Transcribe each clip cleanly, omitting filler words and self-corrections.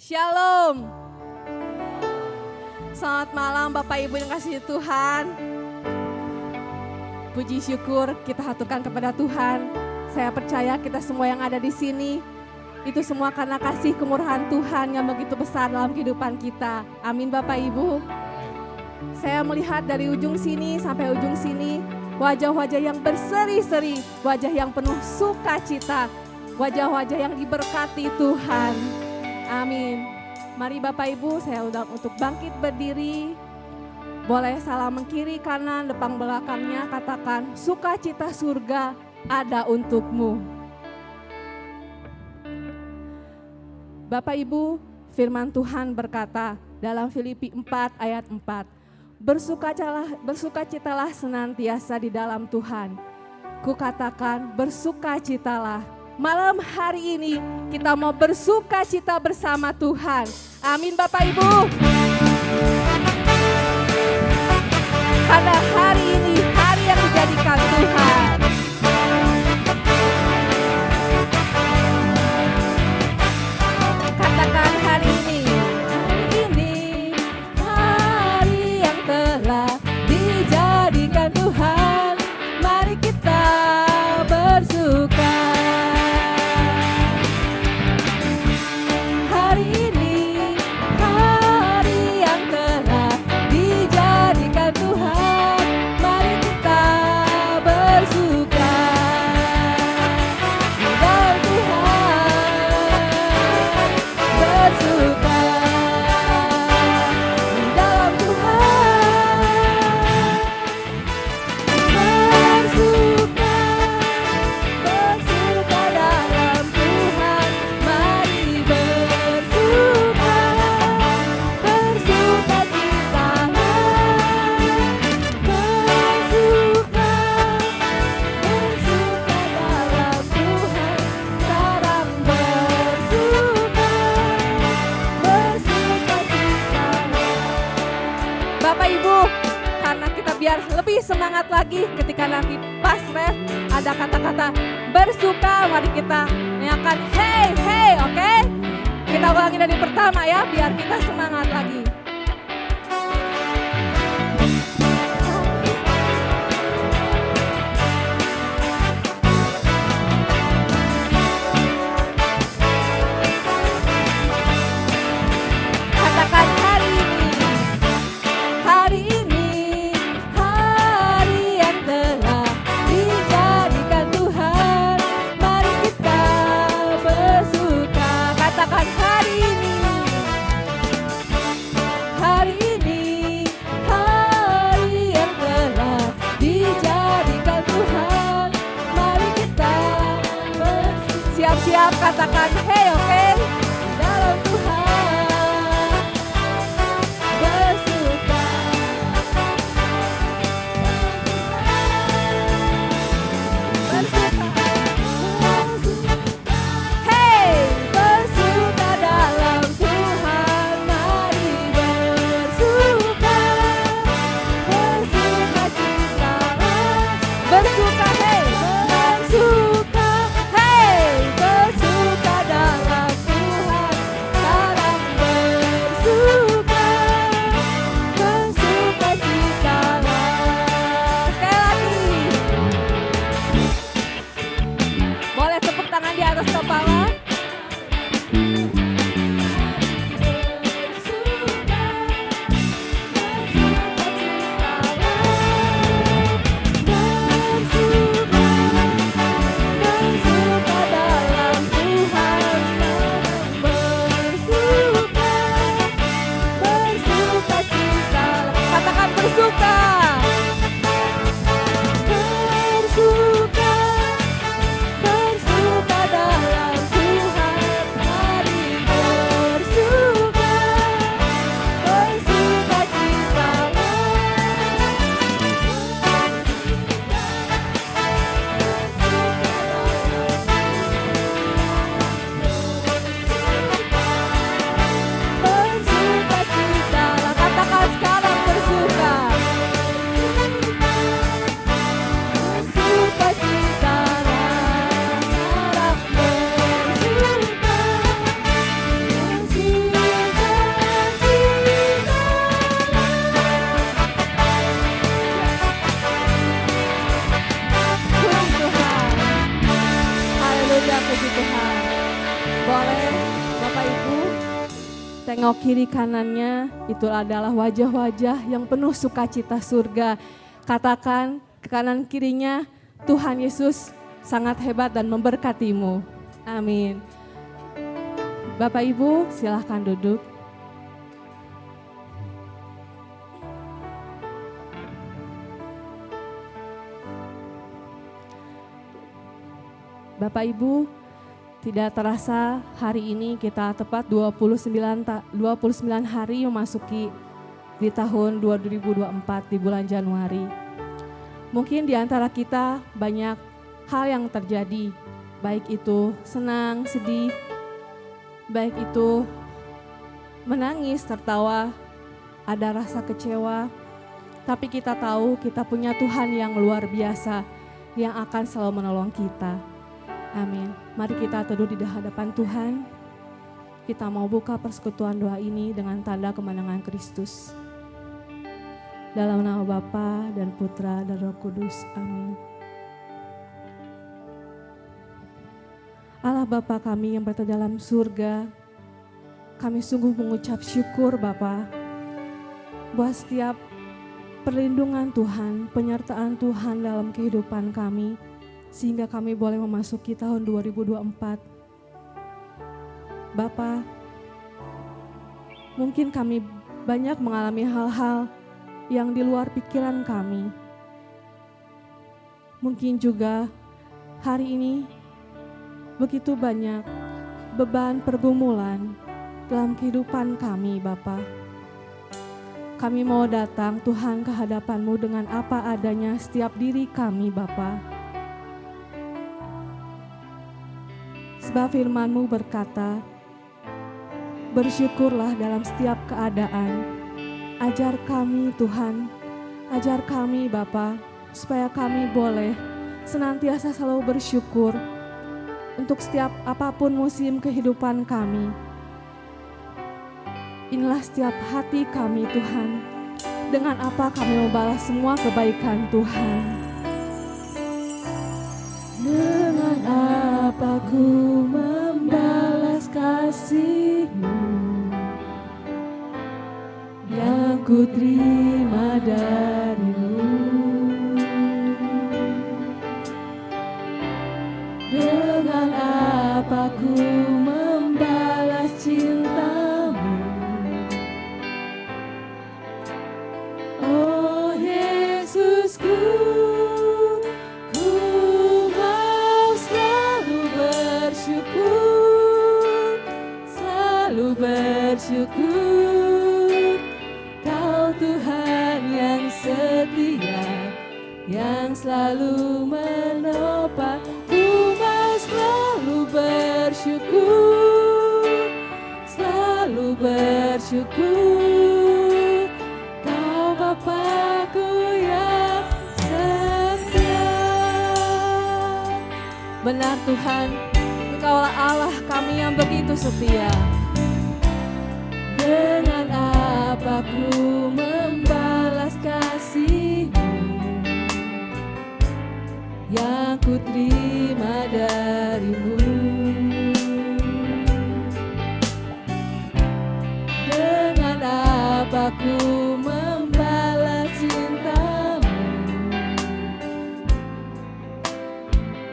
Shalom. Selamat malam Bapak Ibu yang kasih Tuhan. Puji syukur kita haturkan kepada Tuhan. Saya percaya kita semua yang ada di sini itu semua karena kasih kemurahan Tuhan yang begitu besar dalam kehidupan kita. Amin Bapak Ibu. Saya melihat dari ujung sini sampai ujung sini wajah-wajah yang berseri-seri, wajah yang penuh sukacita, wajah-wajah yang diberkati Tuhan. Amin. Mari Bapak Ibu saya undang untuk bangkit berdiri. Boleh salam kiri kanan depan belakangnya katakan sukacita surga ada untukmu. Bapak Ibu, firman Tuhan berkata dalam Filipi 4 ayat 4. Bersukacitalah senantiasa di dalam Tuhan. Kukatakan bersukacitalah. Malam hari ini kita mau bersukacita bersama Tuhan. Amin Bapak Ibu. Karena hari ini hari yang dijadikan Tuhan. Katakan hari ini hari yang telah dijadikan Tuhan. Mari kita bersuka. Hari ini hari yang telah dijadikan Tuhan. Mari kita bersuka di dalam Tuhan. Bersuka di dalam Tuhan. Bersuka, bersuka dalam Tuhan. Mari bersuka, bersuka citalah. Bersuka, bersuka dalam Tuhan. Sekarang bersuka, bersuka citalah. Bapak Ibu, karena kita biar lebih semangat lagi ketika nanti pas ref ada kata-kata bersuka, mari kita nyanyikan hey hey, oke? Kita ulangi dari pertama ya, biar kita semangat lagi. Katakan hari ini hari yang telah dijadikan Tuhan. Mari kita bersuka. Katakan hari ini Bapak Ibu, tengok kiri kanannya, itu adalah wajah-wajah yang penuh sukacita surga. Katakan ke kanan kirinya, Tuhan Yesus sangat hebat dan memberkatimu. Amin. Bapak Ibu, silahkan duduk. Bapak Ibu, tidak terasa hari ini kita tepat 29 hari memasuki di tahun 2024 di bulan Januari. Mungkin di antara kita banyak hal yang terjadi, baik itu senang, sedih, baik itu menangis, tertawa, ada rasa kecewa. Tapi kita tahu kita punya Tuhan yang luar biasa yang akan selalu menolong kita. Amin. Mari kita teduh di hadapan Tuhan. Kita mau buka persekutuan doa ini dengan tanda kemenangan Kristus. Dalam nama Bapa dan Putra dan Roh Kudus. Amin. Allah Bapa kami yang berada dalam surga, kami sungguh mengucap syukur Bapa, buat setiap perlindungan Tuhan, penyertaan Tuhan dalam kehidupan kami, sehingga kami boleh memasuki tahun 2024. Bapa, mungkin kami banyak mengalami hal-hal yang di luar pikiran kami. Mungkin juga hari ini begitu banyak beban pergumulan dalam kehidupan kami, Bapa. Kami mau datang Tuhan ke hadapan-Mu dengan apa adanya setiap diri kami, Bapa. Sebab firman-Mu berkata, bersyukurlah dalam setiap keadaan. Ajar kami Tuhan, ajar kami Bapa, supaya kami boleh senantiasa selalu bersyukur untuk setiap apapun musim kehidupan kami. Inilah setiap hati kami Tuhan, dengan apa kami membalas semua kebaikan Tuhan. Dengan apa ku membalas kasih-Mu yang ku terima dari-Mu. Dengan apa ku membalas cinta-Mu, oh Yesusku. Bersyukur, Kau Tuhan yang setia, yang selalu menopang. Ku mau selalu bersyukur, selalu bersyukur, Kau Bapa-Ku yang setia. Benar Tuhan, Engkaulah Allah kami yang begitu setia. Dengan apa ku membalas kasih-Mu yang ku terima dari-Mu. Dengan apa ku membalas cinta-Mu,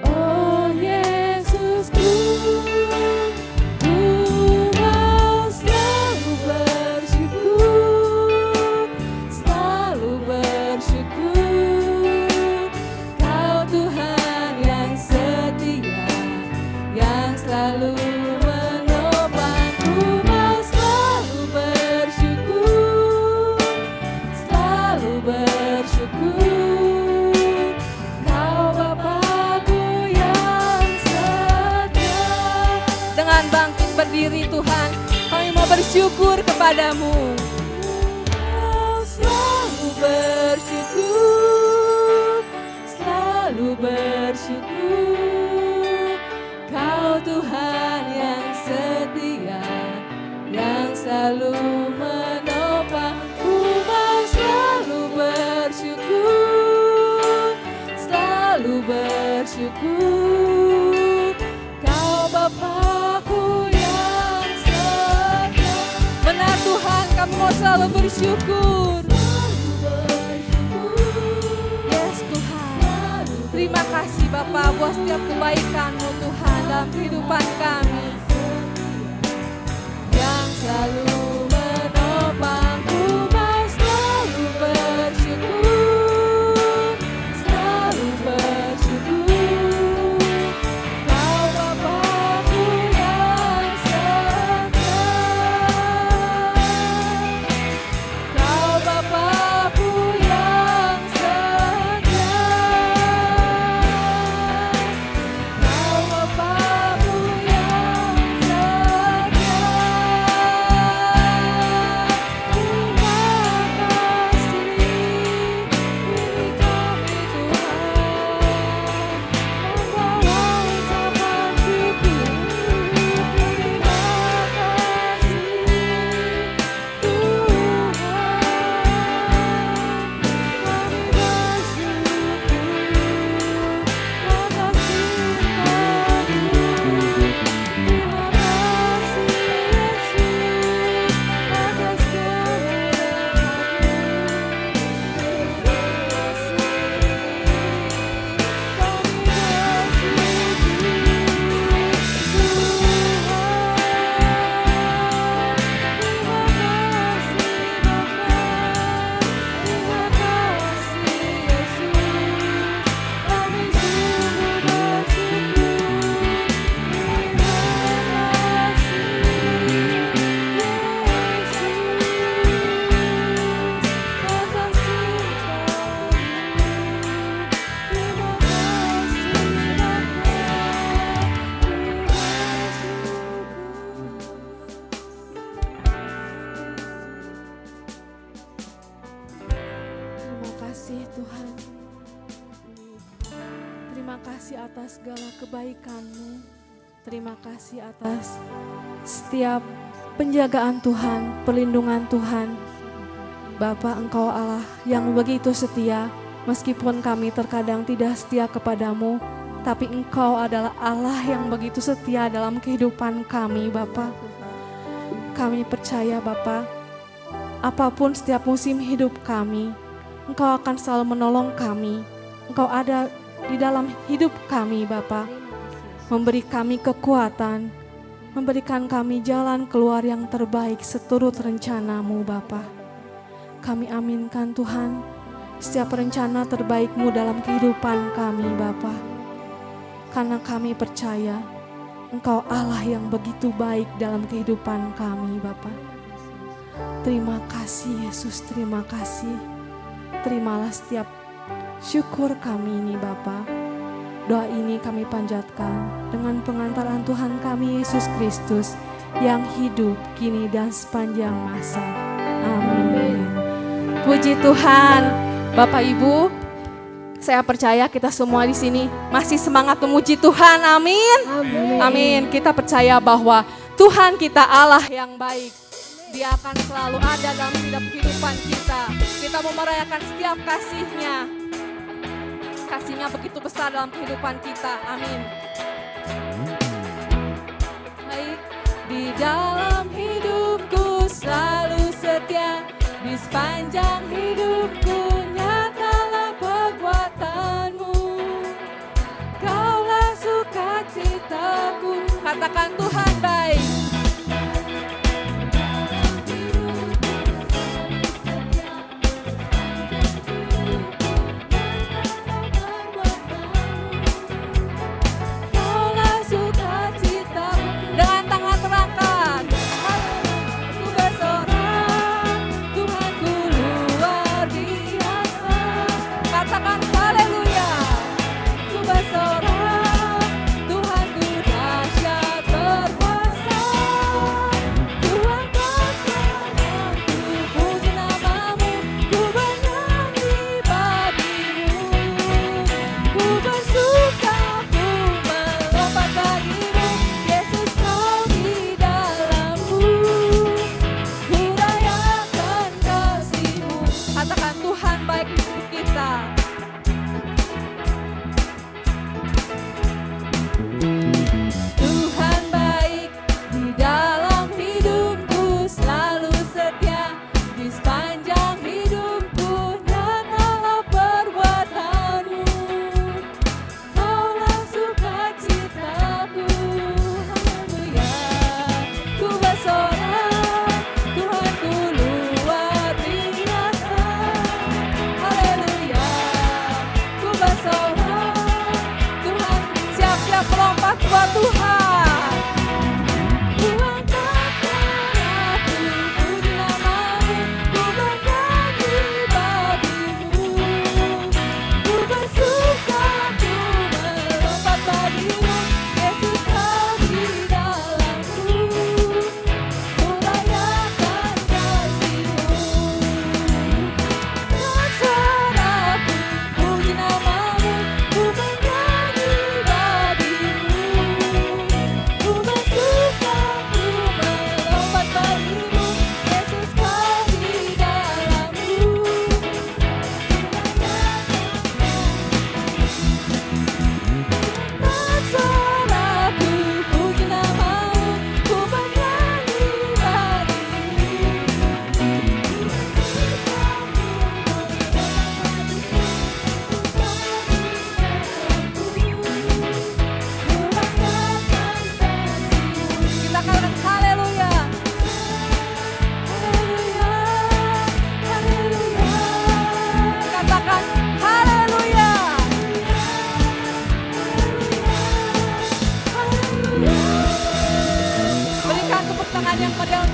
oh Yesusku. Berdiri Tuhan, kami mau bersyukur kepadamu. Selalu bersyukur, selalu bersyukur, Kau Tuhan yang setia, yang selalu menopang. Ku mau selalu bersyukur, selalu bersyukur, Kau Bapa-Ku yang setia. selalu bersyukur. Yes Tuhan. Terima kasih Bapa buat setiap kebaikan-Mu Tuhan dalam kehidupan kami. Yang selalu menopangku mau selalu bersyukur. Selalu bersyukur. Kau Bapa-Ku yang setia. Kau Bapa-Ku yang setia. Kau Bapa-Ku yang setia. Tuhan. Terima kasih atas segala kebaikan-Mu. Terima kasih atas setiap penjagaan Tuhan, perlindungan Tuhan. Bapa, Engkau Allah yang begitu setia, meskipun kami terkadang tidak setia kepadamu, tapi Engkau adalah Allah yang begitu setia dalam kehidupan kami, Bapa. Kami percaya, Bapa, apapun setiap musim hidup kami, Engkau akan selalu menolong kami. Engkau ada di dalam hidup kami, Bapa. Memberi kami kekuatan, memberikan kami jalan keluar yang terbaik seturut rencana-Mu, Bapa. Kami aminkan Tuhan, setiap rencana terbaik-Mu dalam kehidupan kami, Bapa. Karena kami percaya, Engkau Allah yang begitu baik dalam kehidupan kami, Bapa. Terima kasih Yesus, terima kasih. Terimalah setiap syukur kami ini Bapa. Doa ini kami panjatkan dengan pengantaran Tuhan kami Yesus Kristus yang hidup kini dan sepanjang masa. Amin. Puji Tuhan. Bapak Ibu, saya percaya kita semua di sini masih semangat memuji Tuhan. Amin. Amin. Amin. Kita percaya bahwa Tuhan kita Allah yang baik. Dia akan selalu ada dalam setiap kehidupan kita. Kita mau merayakan setiap kasih-Nya. Kasih-Nya begitu besar dalam kehidupan kita. Amin. Baik. Di dalam hidupku selalu setia. Di sepanjang hidupku nyatalah perbuatan-Mu. Kaulah sukacitaku. Katakan Tuhan baik. Tuhanku dahsyat terbaik.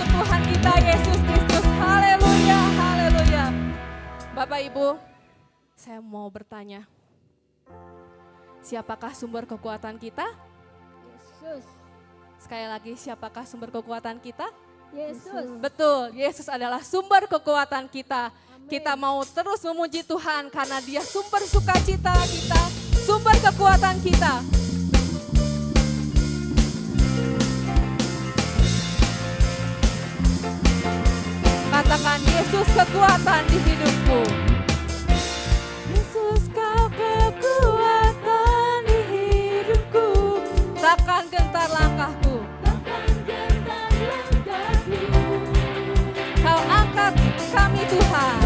untuk Tuhan kita Yesus Kristus. Haleluya, haleluya. Bapak Ibu, saya mau bertanya. Siapakah sumber kekuatan kita? Yesus. Sekali lagi, siapakah sumber kekuatan kita? Yesus. Betul, Yesus adalah sumber kekuatan kita. Amin. Kita mau terus memuji Tuhan karena Dia sumber sukacita kita, sumber kekuatan kita. Katakan, Yesus kekuatan di hidupku. Yesus kau kekuatan di hidupku. Takkan gentar langkahku. Kau angkat kami Tuhan.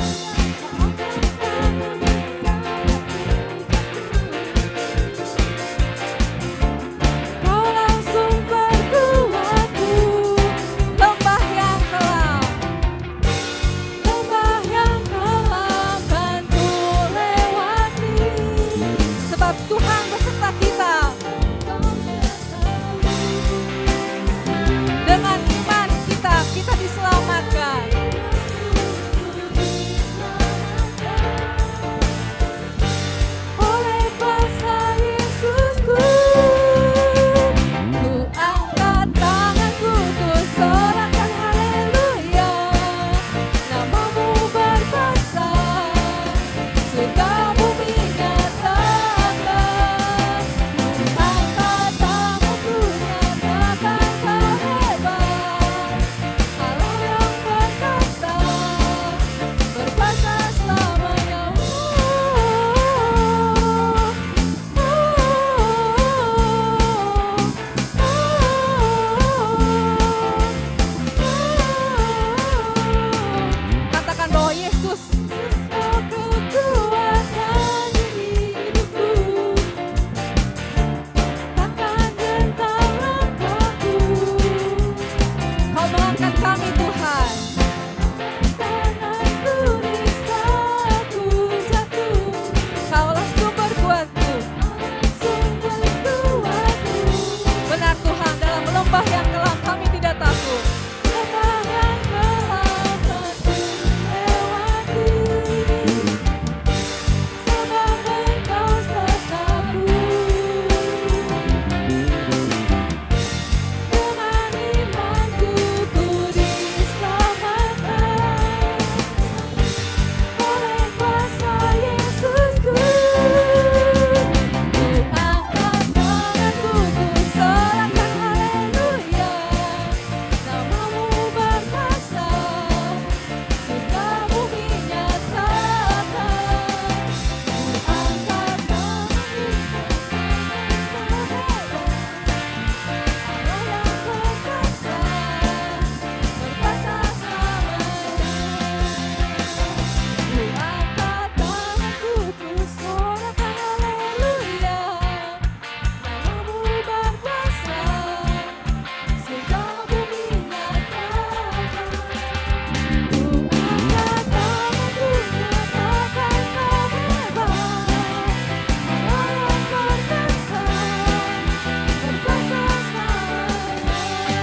Kau langsung berkuatku. Lembah yang kelam. Lembah yang kelam kan ku lewati. Sebab Tuhan beserta kita. Dengan iman kita diselamatkan. Oleh kuasa Yesusku, ku angkat tanganku, ku sorakan haleluya. Namamu berkuasa, surga bumi nyatakan. Angkat tanganku, nyatakan kau hebat. Allah yang berkata, berkuasa selamanya. Katakan bahwa Yesus kekuatan di hidupku. Takkan gentar langkahku. Kau mengangkat kami Tuhan. Tanganku di saat ku jatuh. Kaulah sumber kuatku. Sumber kuatku. Benar Tuhan, dalam lembah yang kelam kami tidak takut. Lembah yang kelam kan ku lewati. Sebab Engkau sertaku. Dengan imanku ku diselamatkan. Oleh kuasa Yesusku, ku angkat tanganku, ku sorakan haleluya. Namamu berkuasa, surga bumi nyatakan. Ku angkat tanganku, Allah yang berkuasa, berkuasa selamanya. Ku angkat tanganku, ku sorakan haleluya. Namamu berkuasa, surga bumi nyatakan. Ku angkat tanganku, nyatakan kau hebat. Allah yang berkuasa, berkuasa selamanya.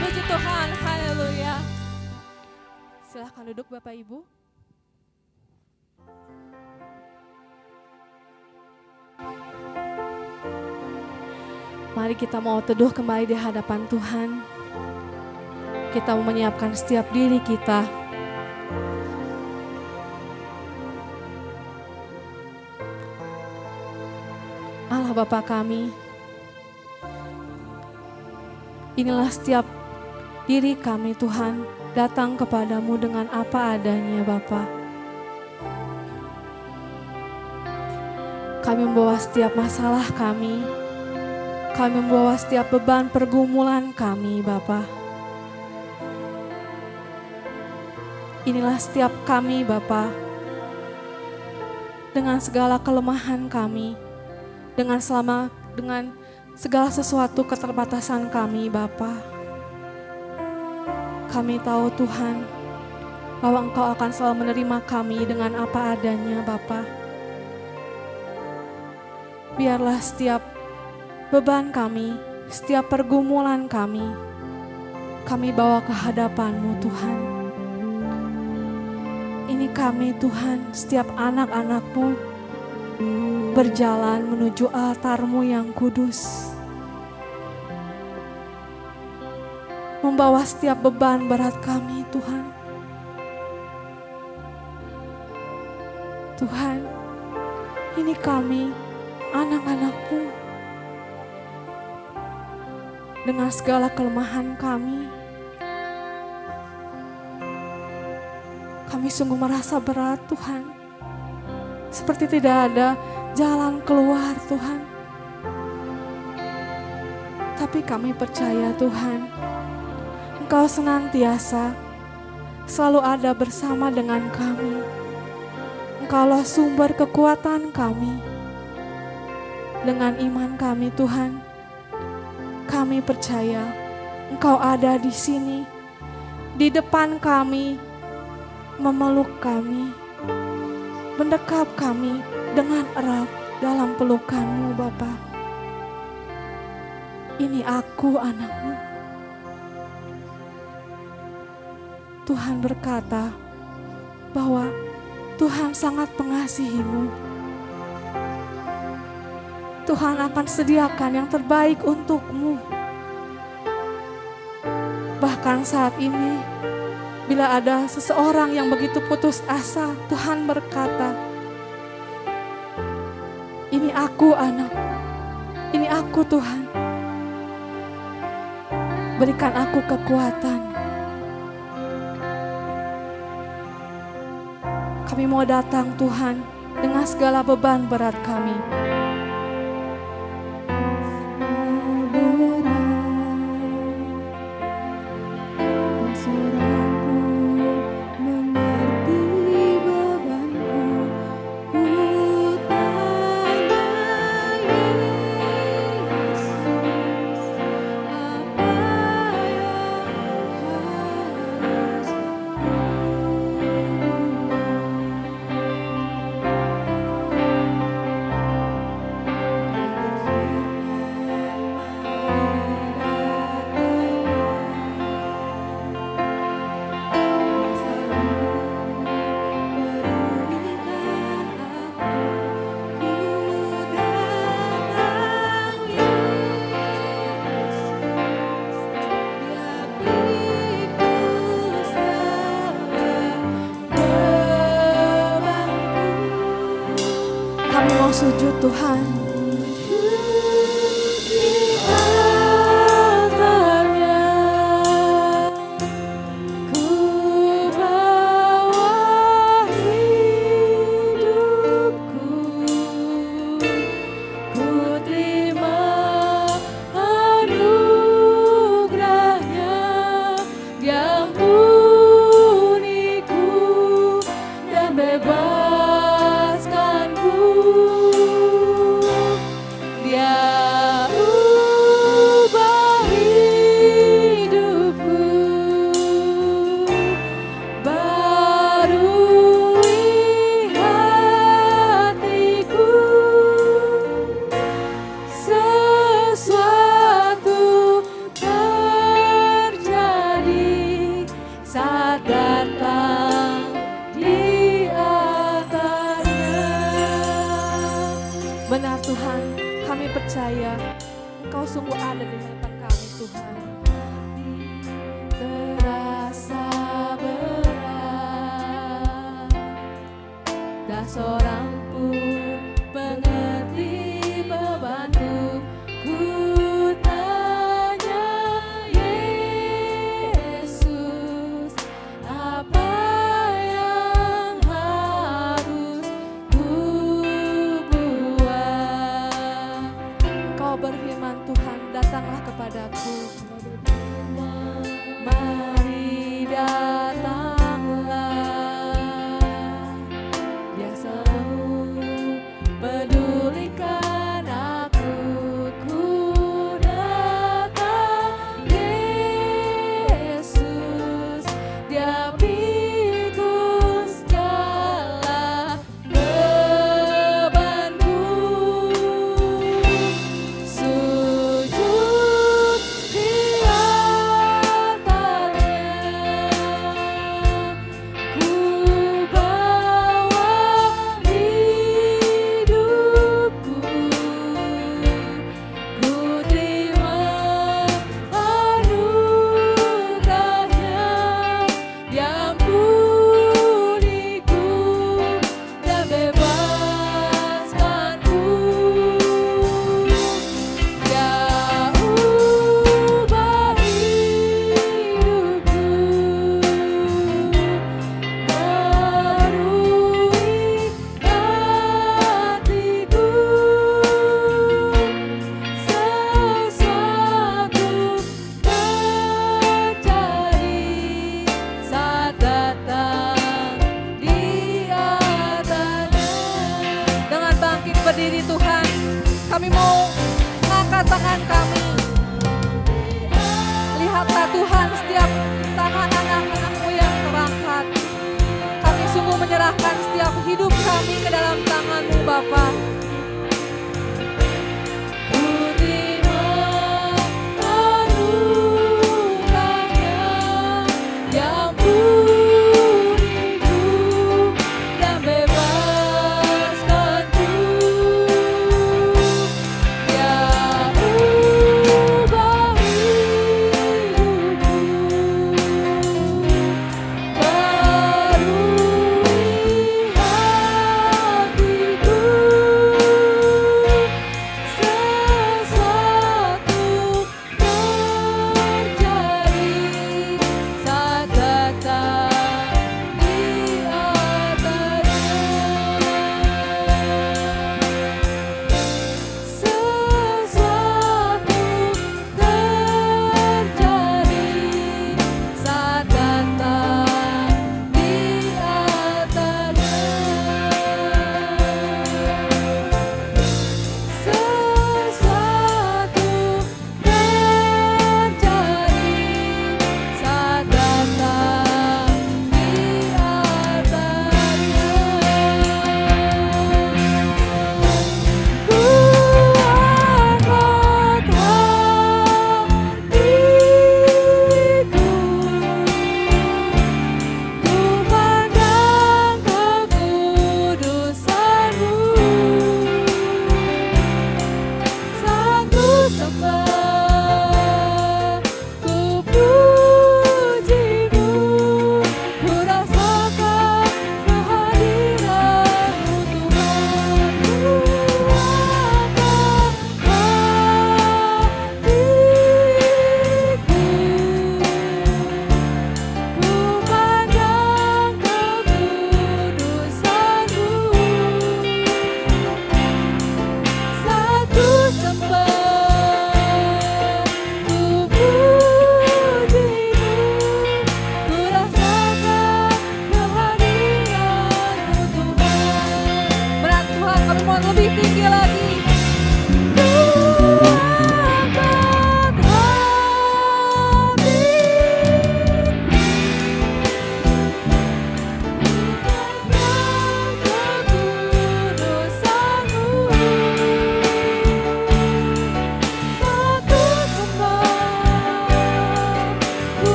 Puji Tuhan, haleluya. Silahkan duduk Bapak Ibu. Mari kita mau teduh kembali di hadapan Tuhan. Kita mau menyiapkan setiap diri kita. Allah Bapa kami, inilah setiap diri kami Tuhan, datang kepadamu dengan apa adanya Bapa. Kami membawa setiap masalah kami membawa setiap beban pergumulan kami Bapa. Inilah setiap kami Bapa, dengan segala kelemahan kami, dengan segala sesuatu keterbatasan kami Bapa. Kami tahu Tuhan bahwa Engkau akan selalu menerima kami dengan apa adanya Bapa. Biarlah setiap beban kami, setiap pergumulan kami bawa ke hadapan-Mu Tuhan. Ini kami Tuhan, setiap anak-anak-Mu berjalan menuju altar-Mu yang kudus. Membawa setiap beban berat kami Tuhan. Tuhan, ini kami anak-anak-Mu dengan segala kelemahan kami. Kami sungguh merasa berat Tuhan, seperti tidak ada jalan keluar Tuhan. Tapi kami percaya Tuhan, Engkau senantiasa selalu ada bersama dengan kami. Engkaulah sumber kekuatan kami. Dengan iman kami Tuhan, kami percaya Engkau ada di sini, di depan kami, memeluk kami, mendekap kami dengan erat dalam pelukan-Mu Bapa. Ini aku anak-Mu. Tuhan berkata bahwa Tuhan sangat mengasihi-Mu. Tuhan akan sediakan yang terbaik untuk-Mu. Bahkan saat ini, bila ada seseorang yang begitu putus asa, Tuhan berkata, ini aku anak, ini aku Tuhan. Berikan aku kekuatan. Kami mau datang Tuhan dengan segala beban berat kami. Kami mau sujud Tuhan. Benar Tuhan, kami percaya Engkau sungguh ada di hadapan kami Tuhan. Terasa berat, tak seorang pun pengerti bebanku. Ku tanya Yesus, apa yang harus ku buat? Engkau berfirman Tuhan, datanglah kepadaku. kami ke dalam tangan-Mu Bapa.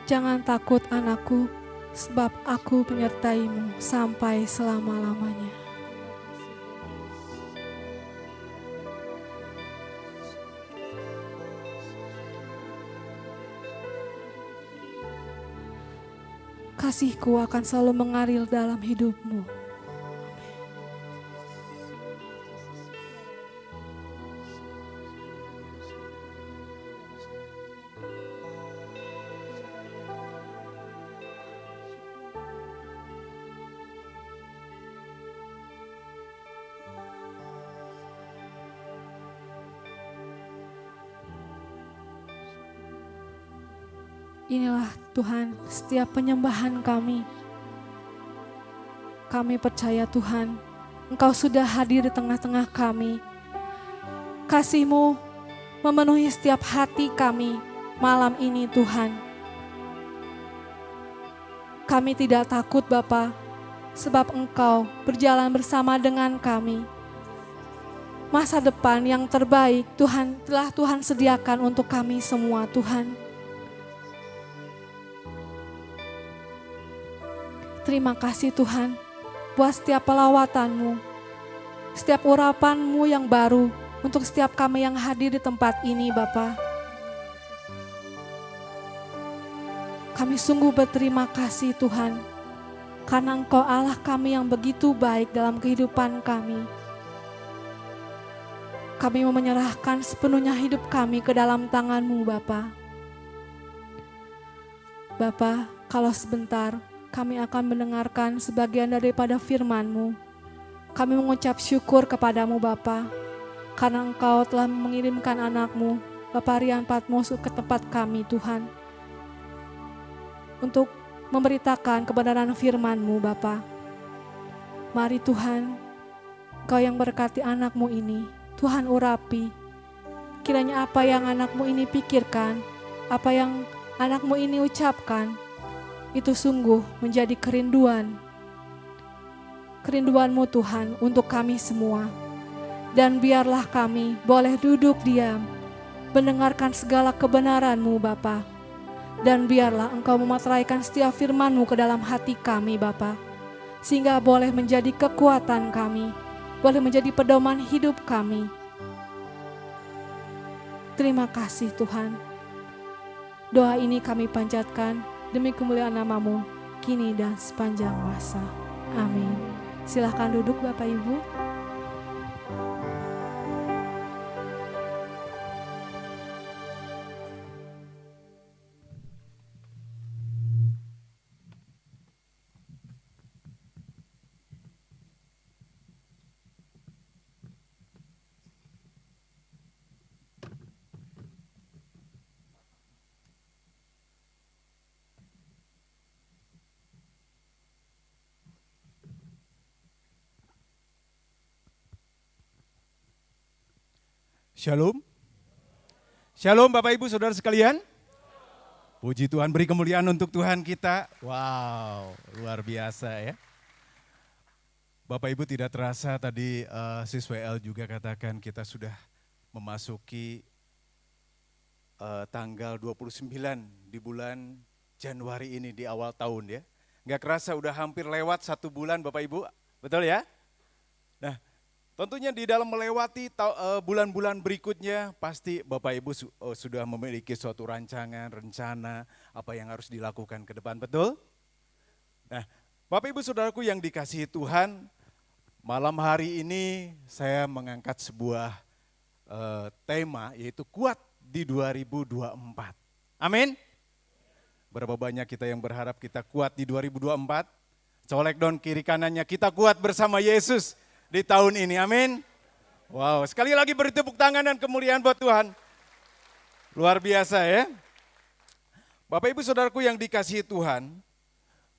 Jangan takut anakku, sebab aku menyertaimu sampai selama-lamanya. Kasih-Ku akan selalu mengalir dalam hidupmu. Inilah Tuhan setiap penyembahan kami. Kami percaya Tuhan, Engkau sudah hadir di tengah-tengah kami. Kasih-Mu memenuhi setiap hati kami malam ini Tuhan. Kami tidak takut Bapa, sebab Engkau berjalan bersama dengan kami. Masa depan yang terbaik telah Tuhan sediakan untuk kami semua Tuhan. Terima kasih Tuhan buat setiap pelawatan-Mu, setiap urapan-Mu yang baru untuk setiap kami yang hadir di tempat ini Bapa. Kami sungguh berterima kasih Tuhan, karena Engkau Allah kami yang begitu baik dalam kehidupan kami. Kami mau menyerahkan sepenuhnya hidup kami ke dalam tangan-Mu Bapa. Bapa, kalau sebentar kami akan mendengarkan sebagian daripada firman-Mu. Kami mengucap syukur kepadamu Bapa, karena Engkau telah mengirimkan anak-Mu, Bapak Rian Patmos ke tempat kami Tuhan, untuk memberitakan kebenaran firman-Mu Bapa. Mari Tuhan, Engkau yang berkati anak-Mu ini, Tuhan urapi. Kiranya apa yang anak-Mu ini pikirkan, apa yang anak-Mu ini ucapkan, itu sungguh menjadi kerinduan-Mu Tuhan untuk kami semua. Dan biarlah kami boleh duduk diam, mendengarkan segala kebenaran-Mu Bapa. Dan biarlah Engkau memateraikan setiap firman-Mu ke dalam hati kami Bapa, sehingga boleh menjadi kekuatan kami, boleh menjadi pedoman hidup kami. Terima kasih Tuhan. Doa ini kami panjatkan demi kemuliaan nama-Mu, kini dan sepanjang masa. Amin. Silahkan duduk Bapak Ibu. Shalom. Shalom Bapak Ibu Saudara sekalian. Puji Tuhan, beri kemuliaan untuk Tuhan kita. Wow, luar biasa ya. Bapak Ibu tidak terasa tadi siswa L juga katakan kita sudah memasuki tanggal 29 di bulan Januari ini di awal tahun ya. Nggak kerasa udah hampir lewat 1 bulan Bapak Ibu, betul ya? Nah, tentunya di dalam melewati bulan-bulan berikutnya pasti Bapak Ibu sudah memiliki suatu rancangan, rencana apa yang harus dilakukan ke depan, betul? Nah, Bapak Ibu Saudaraku yang dikasihi Tuhan, malam hari ini saya mengangkat sebuah tema yaitu kuat di 2024. Amin. Berapa banyak kita yang berharap kita kuat di 2024? Colek dong kiri kanannya, kita kuat bersama Yesus di tahun ini, amin. Wow, sekali lagi beri tepuk tangan dan kemuliaan buat Tuhan. Luar biasa ya. Bapak Ibu Saudaraku yang dikasihi Tuhan,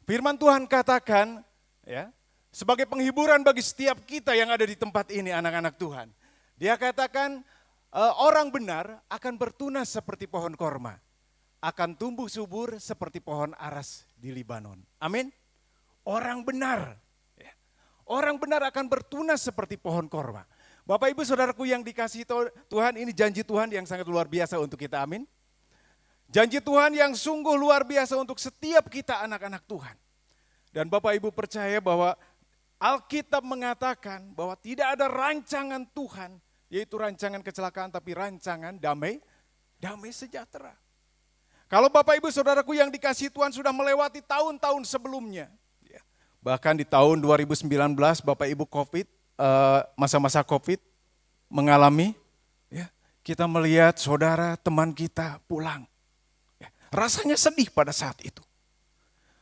firman Tuhan katakan ya, sebagai penghiburan bagi setiap kita yang ada di tempat ini anak-anak Tuhan. Dia katakan orang benar akan bertunas seperti pohon korma, akan tumbuh subur seperti pohon aras di Libanon. Amin. Orang benar. Orang benar akan bertunas seperti pohon korma. Bapak Ibu Saudaraku yang dikasihi Tuhan, ini janji Tuhan yang sangat luar biasa untuk kita, amin. Janji Tuhan yang sungguh luar biasa untuk setiap kita anak-anak Tuhan. Dan Bapak Ibu percaya bahwa Alkitab mengatakan bahwa tidak ada rancangan Tuhan, yaitu rancangan kecelakaan, tapi rancangan damai sejahtera. Kalau Bapak Ibu Saudaraku yang dikasihi Tuhan sudah melewati tahun-tahun sebelumnya, bahkan di tahun 2019 Bapak Ibu masa-masa COVID mengalami, kita melihat saudara teman kita pulang. Rasanya sedih pada saat itu.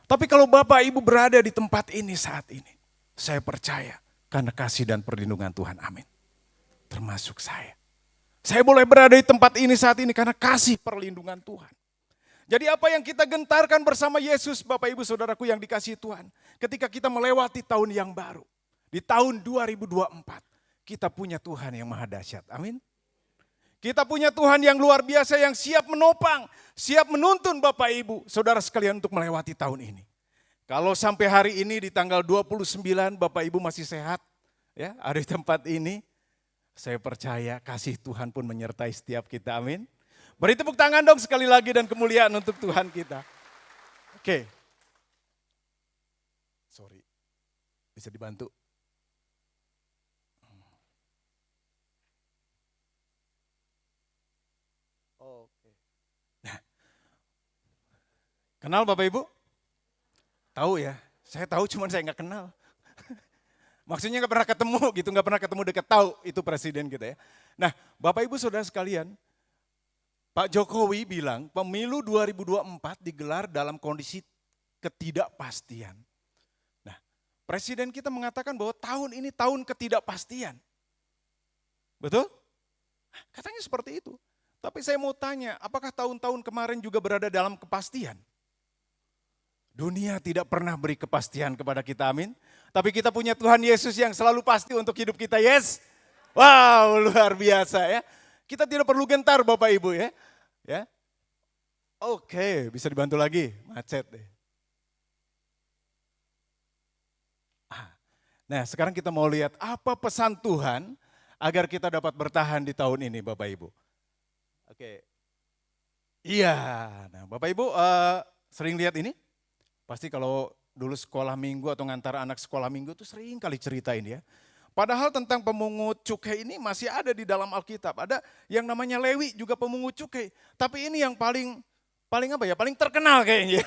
Tapi kalau Bapak Ibu berada di tempat ini saat ini, saya percaya karena kasih dan perlindungan Tuhan, amin. Termasuk saya. Saya boleh berada di tempat ini saat ini karena kasih perlindungan Tuhan. Jadi apa yang kita gentarkan bersama Yesus, Bapak Ibu Saudaraku yang dikasihi Tuhan, ketika kita melewati tahun yang baru, di tahun 2024, kita punya Tuhan yang maha dahsyat, amin. Kita punya Tuhan yang luar biasa yang siap menopang, siap menuntun Bapak Ibu, Saudara sekalian untuk melewati tahun ini. Kalau sampai hari ini di tanggal 29 Bapak Ibu masih sehat, ya ada di tempat ini, saya percaya kasih Tuhan pun menyertai setiap kita, amin. Beri tepuk tangan dong sekali lagi dan kemuliaan untuk Tuhan kita. Oke. Sorry, bisa dibantu? Oke. Nah, kenal Bapak Ibu? Tahu ya, saya tahu cuman saya nggak kenal. Maksudnya nggak pernah ketemu gitu, nggak pernah ketemu dekat, tahu itu presiden kita ya. Nah Bapak Ibu Saudara sekalian, Pak Jokowi bilang pemilu 2024 digelar dalam kondisi ketidakpastian. Nah presiden kita mengatakan bahwa tahun ini tahun ketidakpastian. Betul? Katanya seperti itu. Tapi saya mau tanya, apakah tahun-tahun kemarin juga berada dalam kepastian? Dunia tidak pernah beri kepastian kepada kita, amin. Tapi kita punya Tuhan Yesus yang selalu pasti untuk hidup kita, yes. Wow, luar biasa ya. Kita tidak perlu gentar Bapak Ibu ya. Oke, bisa dibantu lagi, macet deh. Nah sekarang kita mau lihat apa pesan Tuhan agar kita dapat bertahan di tahun ini Bapak Ibu. Oke, iya, nah Bapak Ibu sering lihat ini? Pasti kalau dulu sekolah minggu atau ngantar anak sekolah minggu tuh sering kali ceritain ya. Padahal tentang pemungut cukai ini masih ada di dalam Alkitab. Ada yang namanya Lewi juga pemungut cukai. Tapi ini yang paling terkenal kayaknya.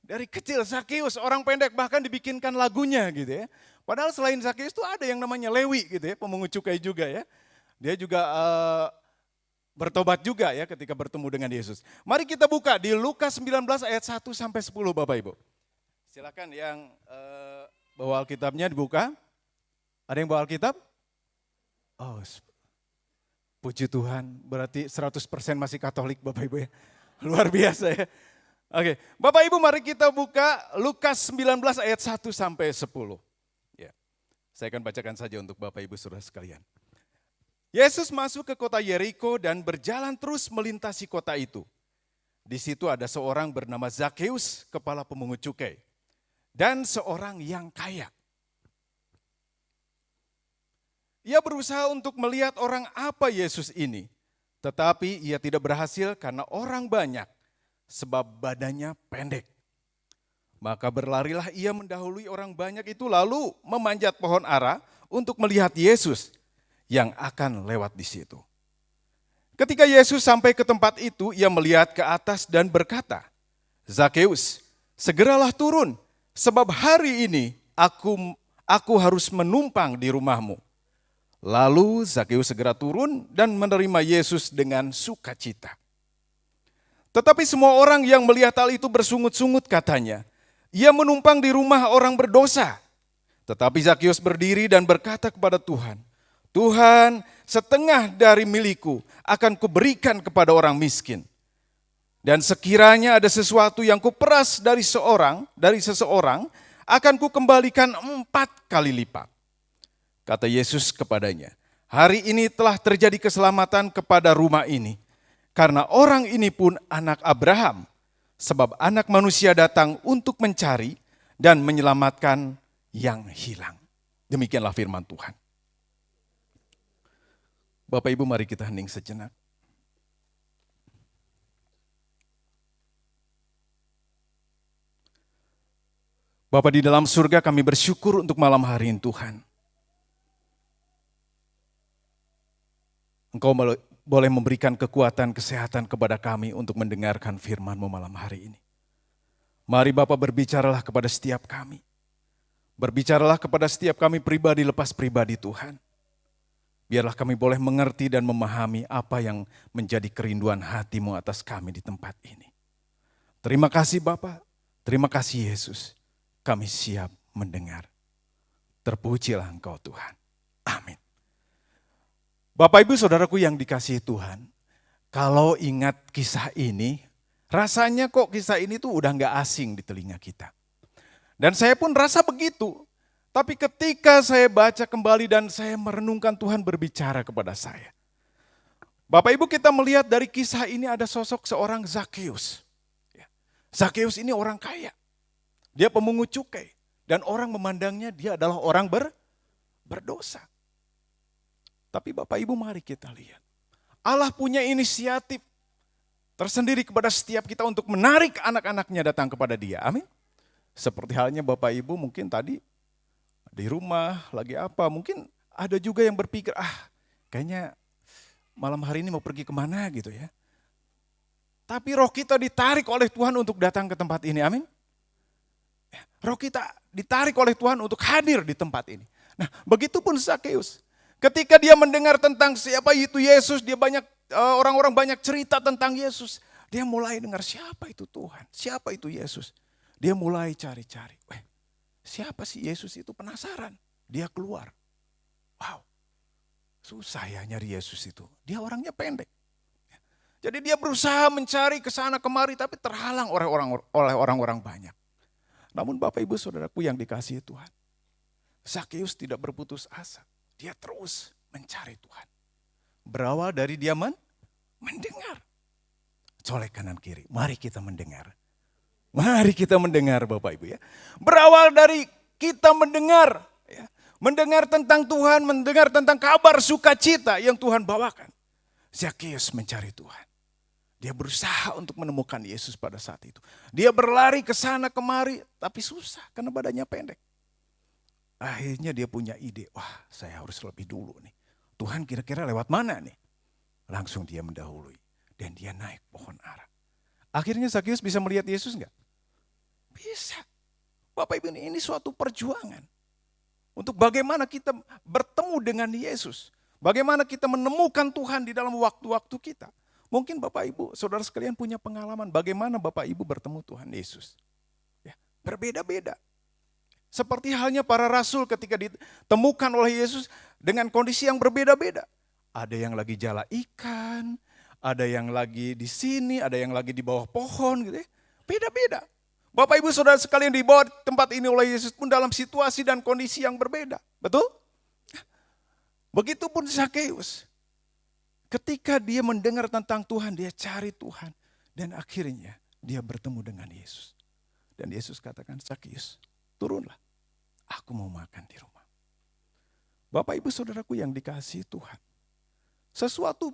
Dari kecil Zakeus, orang pendek bahkan dibikinkan lagunya gitu ya. Padahal selain Zakeus itu ada yang namanya Lewi gitu ya, pemungut cukai juga ya. Dia juga bertobat juga ya ketika bertemu dengan Yesus. Mari kita buka di Lukas 19 ayat 1 sampai 10 Bapak Ibu. Silakan yang bawa Alkitabnya dibuka. Ada yang bawa Alkitab? Oh, puji Tuhan, berarti 100% masih Katolik Bapak Ibu ya. Luar biasa ya. Oke, Bapak Ibu mari kita buka Lukas 19 ayat 1 sampai 10. Ya. Saya akan bacakan saja untuk Bapak Ibu Saudara sekalian. Yesus masuk ke kota Yeriko dan berjalan terus melintasi kota itu. Di situ ada seorang bernama Zakeus, kepala pemungut cukai, dan seorang yang kaya. Ia berusaha untuk melihat orang apa Yesus ini, tetapi ia tidak berhasil karena orang banyak, sebab badannya pendek. Maka berlarilah ia mendahului orang banyak itu lalu memanjat pohon ara untuk melihat Yesus yang akan lewat di situ. Ketika Yesus sampai ke tempat itu, ia melihat ke atas dan berkata, Zakeus, segeralah turun, sebab hari ini aku harus menumpang di rumahmu. Lalu Zakeus segera turun dan menerima Yesus dengan sukacita. Tetapi semua orang yang melihat hal itu bersungut-sungut katanya, ia menumpang di rumah orang berdosa. Tetapi Zakeus berdiri dan berkata kepada Tuhan, Tuhan, setengah dari milikku akan kuberikan kepada orang miskin. Dan sekiranya ada sesuatu yang kuperas dari seseorang, akan kukembalikan 4 kali lipat. Kata Yesus kepadanya, hari ini telah terjadi keselamatan kepada rumah ini. Karena orang ini pun anak Abraham. Sebab anak manusia datang untuk mencari dan menyelamatkan yang hilang. Demikianlah firman Tuhan. Bapak Ibu mari kita hening sejenak. Bapa di dalam surga, kami bersyukur untuk malam hari ini Tuhan. Engkau boleh memberikan kekuatan, kesehatan kepada kami untuk mendengarkan firman-Mu malam hari ini. Mari Bapa berbicaralah kepada setiap kami. Berbicaralah kepada setiap kami pribadi lepas pribadi Tuhan. Biarlah kami boleh mengerti dan memahami apa yang menjadi kerinduan hati-Mu atas kami di tempat ini. Terima kasih Bapa, terima kasih Yesus. Kami siap mendengar. Terpujilah Engkau Tuhan. Amin. Bapak Ibu Saudaraku yang dikasihi Tuhan, kalau ingat kisah ini, rasanya kok kisah ini tuh udah gak asing di telinga kita. Dan saya pun rasa begitu. Tapi ketika saya baca kembali dan saya merenungkan Tuhan berbicara kepada saya. Bapak Ibu kita melihat dari kisah ini ada sosok seorang Zakheus. Zakheus ini orang kaya. Dia pemungut cukai. Dan orang memandangnya dia adalah orang berdosa. Tapi Bapak Ibu mari kita lihat. Allah punya inisiatif tersendiri kepada setiap kita untuk menarik anak-anaknya datang kepada dia. Amin. Seperti halnya Bapak Ibu mungkin tadi di rumah lagi apa, mungkin ada juga yang berpikir, kayaknya malam hari ini mau pergi kemana gitu ya. Tapi roh kita ditarik oleh Tuhan untuk datang ke tempat ini, amin. Roh kita ditarik oleh Tuhan untuk hadir di tempat ini. Nah begitupun Zakheus, ketika dia mendengar tentang siapa itu Yesus, dia orang-orang banyak cerita tentang Yesus. Dia mulai dengar siapa itu Tuhan, siapa itu Yesus. Dia mulai cari-cari. Siapa sih Yesus itu, penasaran. Dia keluar. Wow, susah ya nyari Yesus itu. Dia orangnya pendek. Jadi dia berusaha mencari ke sana kemari tapi terhalang oleh orang-orang banyak. Namun Bapak Ibu Saudaraku yang dikasihi Tuhan, Zakheus tidak berputus asa. Dia terus mencari Tuhan. Berawal dari dia mendengar. Colek kanan kiri, mari kita mendengar. Mari kita mendengar Bapak Ibu ya. Berawal dari kita mendengar. Ya, mendengar tentang Tuhan, mendengar tentang kabar sukacita yang Tuhan bawakan. Zakheus mencari Tuhan. Dia berusaha untuk menemukan Yesus pada saat itu. Dia berlari ke sana kemari tapi susah karena badannya pendek. Akhirnya dia punya ide, saya harus lebih dulu nih. Tuhan kira-kira lewat mana nih? Langsung dia mendahului dan dia naik pohon ara. Akhirnya Zakheus bisa melihat Yesus enggak? Bisa. Bapak Ibu ini suatu perjuangan. Untuk bagaimana kita bertemu dengan Yesus. Bagaimana kita menemukan Tuhan di dalam waktu-waktu kita. Mungkin Bapak Ibu, saudara sekalian punya pengalaman bagaimana Bapak Ibu bertemu Tuhan Yesus. Ya, berbeda-beda. Seperti halnya para rasul ketika ditemukan oleh Yesus dengan kondisi yang berbeda-beda. Ada yang lagi jala ikan, ada yang lagi di sini, ada yang lagi di bawah pohon gitu ya. Beda-beda. Bapak Ibu Saudara sekalian di bawah tempat ini oleh Yesus pun dalam situasi dan kondisi yang berbeda. Betul? Begitupun Zakheus. Ketika dia mendengar tentang Tuhan, dia cari Tuhan. Dan akhirnya dia bertemu dengan Yesus. Dan Yesus katakan, Zakheus, turunlah. Aku mau makan di rumah. Bapak Ibu Saudaraku yang dikasihi Tuhan. Sesuatu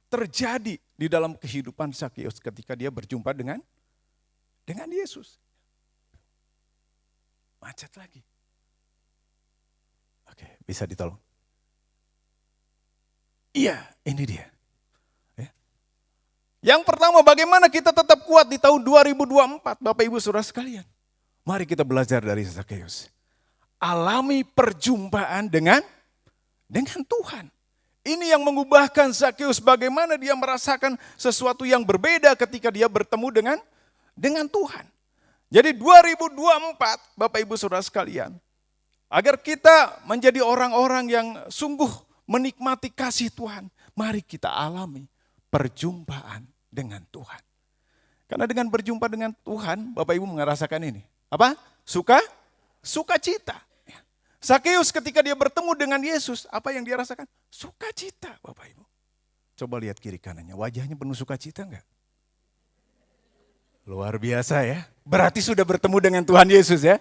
terjadi di dalam kehidupan Zakheus ketika dia berjumpa dengan Yesus. Macet lagi. Oke, bisa ditolong. Iya, ini dia. Ya. Yang pertama, bagaimana kita tetap kuat di tahun 2024, Bapak Ibu Saudara sekalian. Mari kita belajar dari Zakheus. Alami perjumpaan dengan Tuhan. Ini yang mengubahkan Zakheus bagaimana dia merasakan sesuatu yang berbeda ketika dia bertemu dengan Tuhan. Jadi 2024 Bapak Ibu Saudara sekalian, agar kita menjadi orang-orang yang sungguh menikmati kasih Tuhan, mari kita alami perjumpaan dengan Tuhan. Karena dengan berjumpa dengan Tuhan, Bapak Ibu merasakan ini. Apa? Sukacita. Zakheus ketika dia bertemu dengan Yesus, apa yang dia rasakan? Sukacita, Bapak Ibu. Coba lihat kiri kanannya, wajahnya penuh sukacita enggak? Luar biasa ya. Berarti sudah bertemu dengan Tuhan Yesus ya.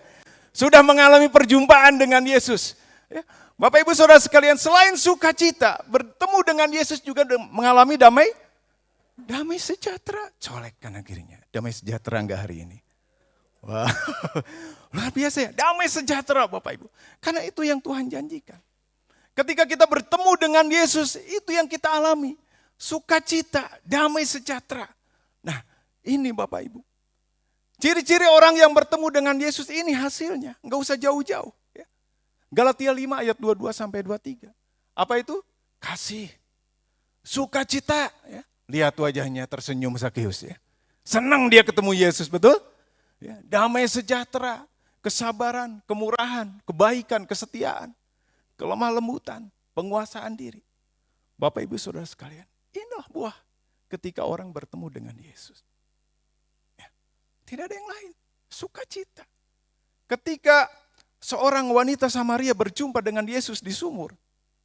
Sudah mengalami perjumpaan dengan Yesus. Ya. Bapak Ibu Saudara sekalian, selain sukacita, bertemu dengan Yesus juga mengalami damai sejahtera. Colek kanan kirinya, damai sejahtera enggak hari ini? Wah, luar biasa ya. Damai sejahtera Bapak Ibu. Karena itu yang Tuhan janjikan. Ketika kita bertemu dengan Yesus, itu yang kita alami. Sukacita, damai sejahtera. Nah, ini Bapak Ibu. Ciri-ciri orang yang bertemu dengan Yesus ini hasilnya. Enggak usah jauh-jauh. Ya. Galatia 5 ayat 22 sampai 23. Apa itu? Kasih. Sukacita. Ya. Lihat wajahnya tersenyum Zakeus ya. Senang dia ketemu Yesus, betul? Ya, damai sejahtera, kesabaran, kemurahan, kebaikan, kesetiaan, kelemah lembutan, penguasaan diri. Bapak Ibu Saudara sekalian, inilah buah ketika orang bertemu dengan Yesus. Ya, tidak ada yang lain, sukacita. Ketika seorang wanita Samaria berjumpa dengan Yesus di sumur,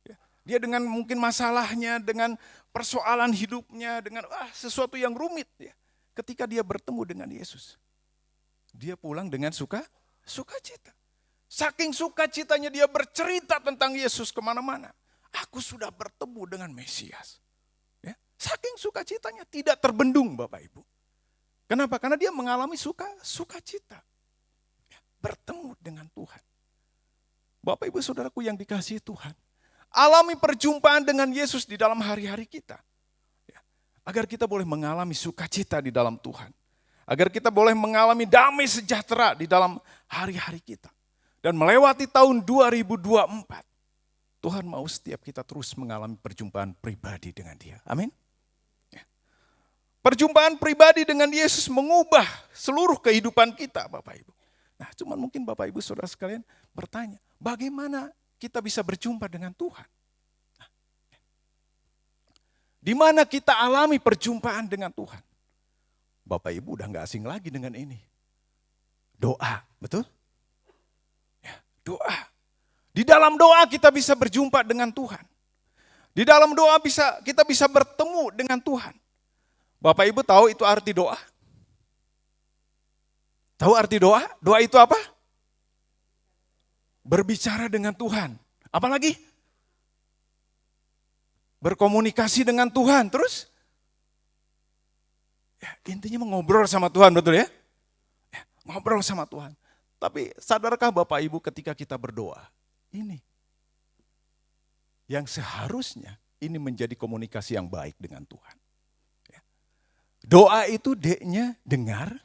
ya, dia dengan mungkin masalahnya, dengan persoalan hidupnya, dengan sesuatu yang rumit. Ya, ketika dia bertemu dengan Yesus, dia pulang dengan sukacita. Saking sukacitanya dia bercerita tentang Yesus kemana-mana. Aku sudah bertemu dengan Mesias. Ya, saking sukacitanya tidak terbendung Bapak Ibu. Kenapa? Karena dia mengalami sukacita. Ya, bertemu dengan Tuhan. Bapak Ibu Saudaraku yang dikasihi Tuhan. Alami perjumpaan dengan Yesus di dalam hari-hari kita. Ya, agar kita boleh mengalami sukacita di dalam Tuhan. Agar kita boleh mengalami damai sejahtera di dalam hari-hari kita. Dan melewati tahun 2024, Tuhan mau setiap kita terus mengalami perjumpaan pribadi dengan Dia. Amin. Ya. Perjumpaan pribadi dengan Yesus mengubah seluruh kehidupan kita Bapak Ibu. Nah cuman mungkin Bapak Ibu Saudara sekalian bertanya, bagaimana kita bisa berjumpa dengan Tuhan? Nah, di mana kita alami perjumpaan dengan Tuhan? Bapak Ibu udah gak asing lagi dengan ini. Doa, betul? Ya, doa. Di dalam doa kita bisa berjumpa dengan Tuhan. Di dalam doa kita bisa bertemu dengan Tuhan. Bapak Ibu tahu itu arti doa? Tahu arti doa? Doa itu apa? Berbicara dengan Tuhan. Apalagi? Berkomunikasi dengan Tuhan. Terus? Ya, intinya mengobrol sama Tuhan, betul ya? Ya, ngobrol sama Tuhan. Tapi sadarkah Bapak Ibu ketika kita berdoa, ini yang seharusnya ini menjadi komunikasi yang baik dengan Tuhan. Ya. Doa itu D-nya dengar,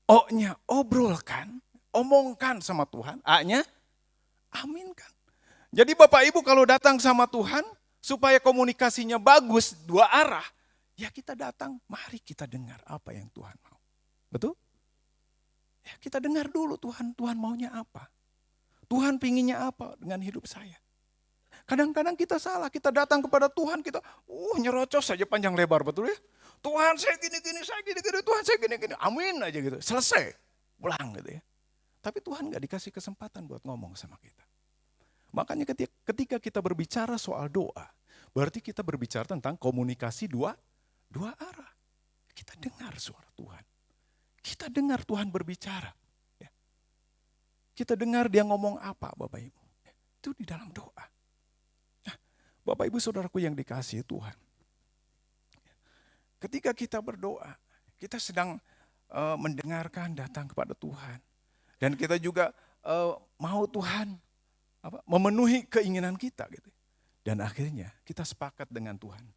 O-nya obrolkan, omongkan sama Tuhan, A-nya aminkan. Jadi Bapak Ibu kalau datang sama Tuhan, supaya komunikasinya bagus, dua arah, ya kita datang, mari kita dengar apa yang Tuhan mau. Betul? Ya kita dengar dulu Tuhan maunya apa. Tuhan pinginnya apa dengan hidup saya. Kadang-kadang kita salah, kita datang kepada Tuhan, kita nyerocos saja panjang lebar, betul ya? Tuhan saya gini-gini, Tuhan saya gini-gini, amin aja gitu. Selesai, pulang gitu ya. Tapi Tuhan gak dikasih kesempatan buat ngomong sama kita. Makanya ketika kita berbicara soal doa, berarti kita berbicara tentang komunikasi dua arah. Kita dengar suara Tuhan. Kita dengar Tuhan berbicara. Ya. Kita dengar dia ngomong apa Bapak Ibu. Itu di dalam doa. Nah, Bapak Ibu Saudaraku yang dikasihi Tuhan. Ketika kita berdoa, kita sedang mendengarkan datang kepada Tuhan. Dan kita juga mau Tuhan memenuhi keinginan kita. Gitu. Dan akhirnya kita sepakat dengan Tuhan.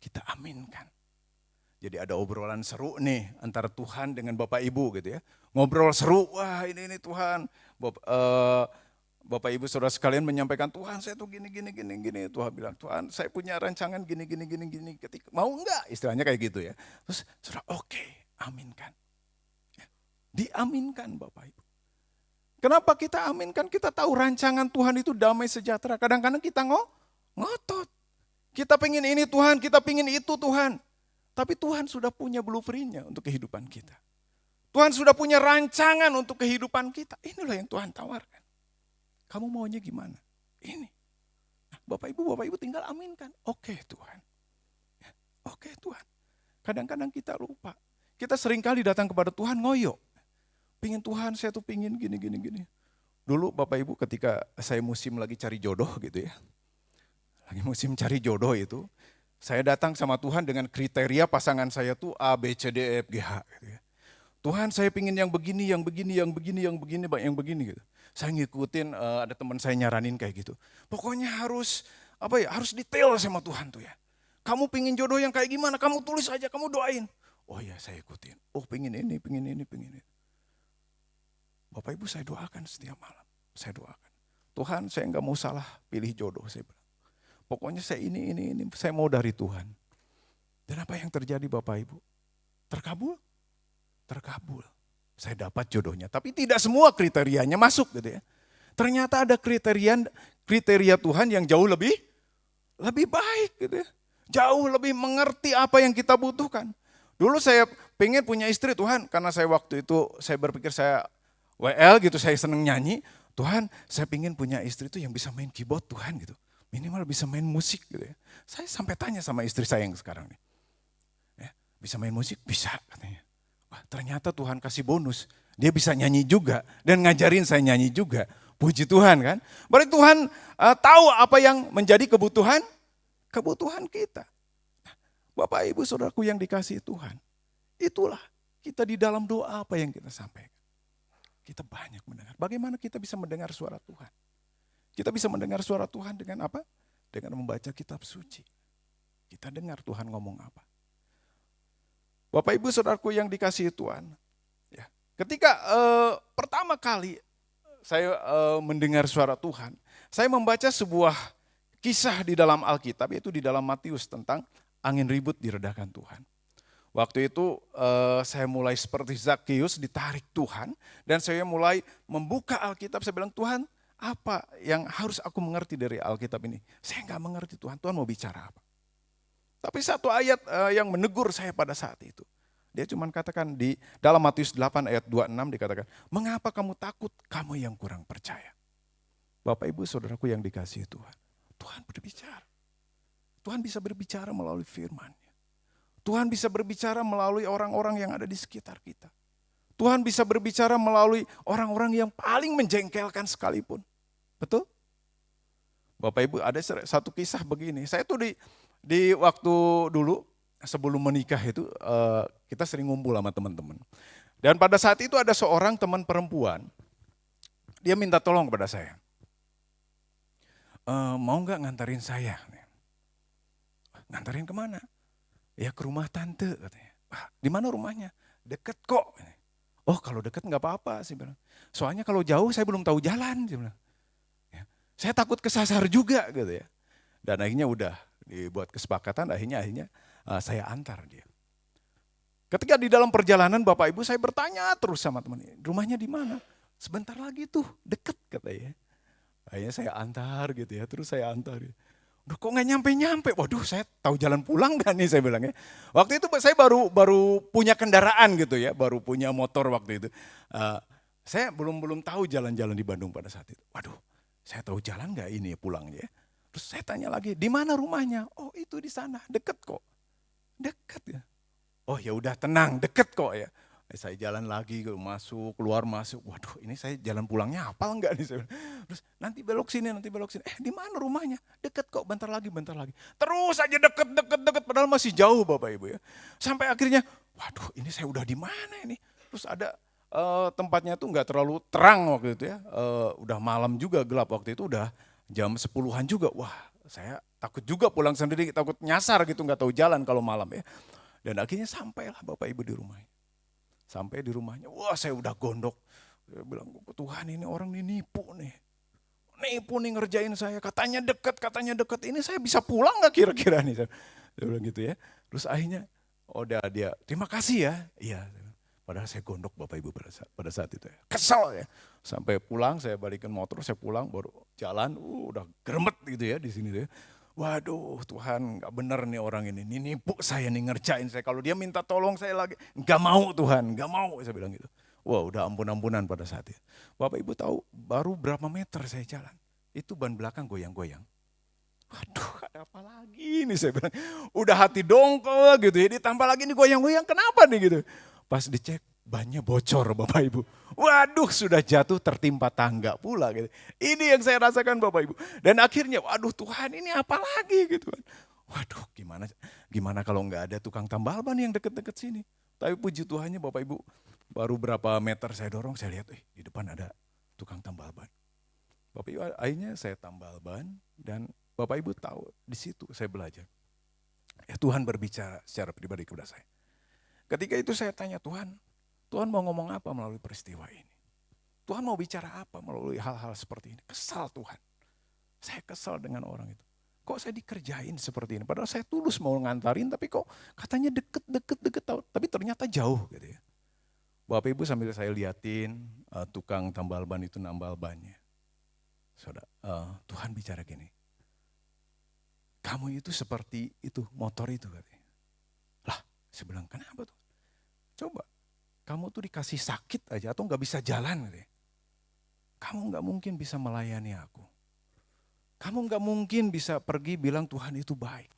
Kita aminkan. Jadi ada obrolan seru nih antara Tuhan dengan Bapak Ibu gitu ya. Ngobrol seru, wah ini Tuhan. Bapak Ibu Saudara sekalian menyampaikan, Tuhan saya tuh gini. Tuhan bilang, Tuhan saya punya rancangan gini. Ketika, mau enggak? Istilahnya kayak gitu ya. Terus saudara oke, aminkan. Ya, diaminkan Bapak Ibu. Kenapa kita aminkan? Kita tahu rancangan Tuhan itu damai sejahtera. Kadang-kadang kita ngotot. Kita pengen ini Tuhan, kita pengen itu Tuhan. Tapi Tuhan sudah punya blueprint-nya untuk kehidupan kita. Tuhan sudah punya rancangan untuk kehidupan kita. Inilah yang Tuhan tawarkan. Kamu maunya gimana? Ini. Nah, Bapak Ibu tinggal aminkan. Oke Tuhan. Oke Tuhan. Kadang-kadang kita lupa. Kita seringkali datang kepada Tuhan ngoyo. Pingin Tuhan, saya tuh pingin gini. Dulu Bapak Ibu ketika saya musim lagi cari jodoh gitu ya. Lagi musim cari jodoh itu, saya datang sama Tuhan dengan kriteria pasangan saya tuh A, B, C, D, E, F, G, H. Gitu ya. Tuhan saya pingin yang begini, yang begini, yang begini, yang begini, yang begini gitu. Saya ngikutin, ada teman saya nyaranin kayak gitu. Pokoknya harus harus detail sama Tuhan tuh ya. Kamu pingin jodoh yang kayak gimana, kamu tulis aja, kamu doain. Oh ya saya ikutin, oh pingin ini, pingin ini, pingin ini. Bapak Ibu saya doakan setiap malam, saya doakan. Tuhan saya nggak mau salah pilih jodoh, saya bilang. Pokoknya saya ini, saya mau dari Tuhan. Dan apa yang terjadi Bapak Ibu? Terkabul? Terkabul. Saya dapat jodohnya, tapi tidak semua kriterianya masuk gitu ya. Ternyata ada kriteria Tuhan yang jauh lebih baik gitu ya. Jauh lebih mengerti apa yang kita butuhkan. Dulu saya pengen punya istri Tuhan, karena saya waktu itu saya berpikir saya WL gitu, saya seneng nyanyi. Tuhan saya pengen punya istri itu yang bisa main keyboard Tuhan gitu. Minimal bisa main musik gitu ya. Saya sampai tanya sama istri saya yang sekarang nih. Ya, bisa main musik? Bisa katanya. Wah, ternyata Tuhan kasih bonus. Dia bisa nyanyi juga dan ngajarin saya nyanyi juga. Puji Tuhan kan. Berarti Tuhan tahu apa yang menjadi kebutuhan kita. Nah, Bapak Ibu Saudaraku yang dikasihi Tuhan. Itulah kita di dalam doa apa yang kita sampaikan. Kita banyak mendengar. Bagaimana kita bisa mendengar suara Tuhan? Kita bisa mendengar suara Tuhan dengan apa? Dengan membaca kitab suci. Kita dengar Tuhan ngomong apa. Bapak Ibu Saudaraku yang dikasihi Tuhan. Ya, ketika pertama kali saya mendengar suara Tuhan, saya membaca sebuah kisah di dalam Alkitab, yaitu di dalam Matius tentang angin ribut diredakan Tuhan. Waktu itu saya mulai seperti Zakheus ditarik Tuhan, dan saya mulai membuka Alkitab, saya bilang Tuhan apa yang harus aku mengerti dari Alkitab ini? Saya nggak mengerti Tuhan mau bicara apa. Tapi satu ayat yang menegur saya pada saat itu. Dia cuma katakan di dalam Matius 8 ayat 26 dikatakan, mengapa kamu takut, kamu yang kurang percaya. Bapak Ibu Saudaraku yang dikasihi Tuhan, Tuhan berbicara. Tuhan bisa berbicara melalui firman-Nya. Tuhan bisa berbicara melalui orang-orang yang ada di sekitar kita. Tuhan bisa berbicara melalui orang-orang yang paling menjengkelkan sekalipun. Betul? Bapak Ibu, ada satu kisah begini. Saya tuh di waktu dulu sebelum menikah itu kita sering ngumpul sama teman-teman. Dan pada saat itu ada seorang teman perempuan, dia minta tolong kepada saya. Mau nggak ngantarin saya? Ngantarin kemana? Ya ke rumah tante katanya. Di mana rumahnya? Deket kok. Oh kalau deket nggak apa-apa sih bilang. Soalnya kalau jauh saya belum tahu jalan. Dia bilang. Ya, saya takut kesasar juga gitu ya. Dan akhirnya udah dibuat kesepakatan. Akhirnya saya antar dia. Ketika di dalam perjalanan Bapak Ibu saya bertanya terus sama teman. Rumahnya di mana? Sebentar lagi tuh deket katanya. Akhirnya saya antar gitu ya. Terus saya antar. Udah kok nggak nyampe-nyampe, waduh saya tahu jalan pulang gak nih saya bilang ya. Waktu itu saya baru punya kendaraan gitu ya, baru punya motor waktu itu. Saya belum tahu jalan-jalan di Bandung pada saat itu. Waduh saya tahu jalan gak ini pulangnya ya. Terus saya tanya lagi, di mana rumahnya? Oh itu di sana, deket kok. Deket ya. Oh ya udah tenang, deket kok ya. Saya jalan lagi, masuk, keluar, masuk. Waduh ini saya jalan pulangnya hafal enggak nih? Terus nanti belok sini. Di mana rumahnya? Deket kok, bentar lagi. Terus aja deket. Padahal masih jauh Bapak Ibu ya. Sampai akhirnya, waduh ini saya udah di mana ini? Terus ada tempatnya tuh enggak terlalu terang waktu itu ya. Udah malam juga, gelap waktu itu udah jam 10-an juga. Wah saya takut juga pulang sendiri, takut nyasar gitu, enggak tahu jalan kalau malam ya. Dan akhirnya sampailah Bapak Ibu di rumahnya. Sampai di rumahnya, wah saya udah gondok. Saya bilang, Tuhan ini orang ini nipu nih ngerjain saya. Katanya deket. Ini saya bisa pulang gak kira-kira nih? Saya bilang gitu ya. Terus akhirnya, udah dia, terima kasih ya. Iya, padahal saya gondok Bapak Ibu pada saat itu ya. Kesel ya. Sampai pulang, saya balikin motor, saya pulang baru jalan, udah geremet gitu ya di sini tuh ya. Waduh Tuhan gak bener nih orang ini nipu saya nih ngerjain saya. Kalau dia minta tolong saya lagi, gak mau Tuhan, gak mau saya bilang gitu. Wah udah ampun-ampunan pada saat itu. Bapak Ibu tahu baru berapa meter saya jalan, itu ban belakang goyang-goyang. Waduh ada apa lagi nih saya bilang. Udah hati dongkol gitu ya, ditambah lagi nih goyang-goyang kenapa nih gitu. Pas dicek bannya bocor Bapak Ibu. Waduh sudah jatuh tertimpa tangga pula gitu. Ini yang saya rasakan Bapak Ibu. Dan akhirnya waduh Tuhan ini apa lagi gitu kan. Waduh gimana kalau nggak ada tukang tambal ban yang deket-deket sini. Tapi puji Tuhannya Bapak Ibu Baru berapa meter saya dorong, saya lihat di depan ada tukang tambal ban. Bapak Ibu, akhirnya saya tambal ban dan Bapak Ibu tahu di situ saya belajar. Ya Tuhan berbicara secara pribadi kepada saya. Ketika itu saya tanya Tuhan mau ngomong apa melalui peristiwa ini? Tuhan mau bicara apa melalui hal-hal seperti ini? Kesal Tuhan. Saya kesal dengan orang itu. Kok saya dikerjain seperti ini? Padahal saya tulus mau ngantarin tapi kok katanya deket, tapi ternyata jauh gitu ya. Bapak Ibu sambil saya liatin tukang tambal ban itu nambal bannya. Saudara, Tuhan bicara gini, kamu itu seperti itu, motor itu katanya. Lah, saya bilang kenapa tuh? Coba, kamu tuh dikasih sakit aja atau gak bisa jalan katanya. Kamu gak mungkin bisa melayani aku. Kamu gak mungkin bisa pergi bilang Tuhan itu baik.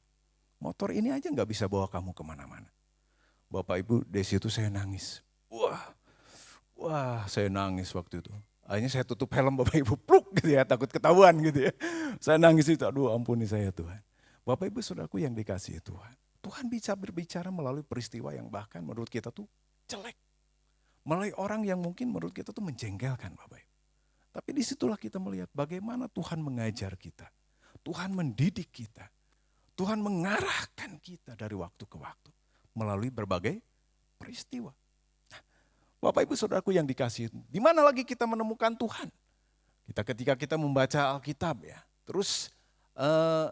Motor ini aja gak bisa bawa kamu kemana-mana. Bapak Ibu, dari situ saya nangis. Wah, saya nangis waktu itu. Akhirnya saya tutup helm Bapak Ibu, pluk gitu ya, takut ketahuan gitu ya. Saya nangis itu, aduh ampuni saya Tuhan. Bapak Ibu saudaraku yang dikasihi Tuhan. Tuhan bisa berbicara melalui peristiwa yang bahkan menurut kita tuh jelek. Melalui orang yang mungkin menurut kita tuh menjengkelkan Bapak Ibu. Tapi disitulah kita melihat bagaimana Tuhan mengajar kita. Tuhan mendidik kita. Tuhan mengarahkan kita dari waktu ke waktu. Melalui berbagai peristiwa. Bapak Ibu saudaraku yang dikasihi, di mana lagi kita menemukan Tuhan? Ketika kita membaca Alkitab ya, terus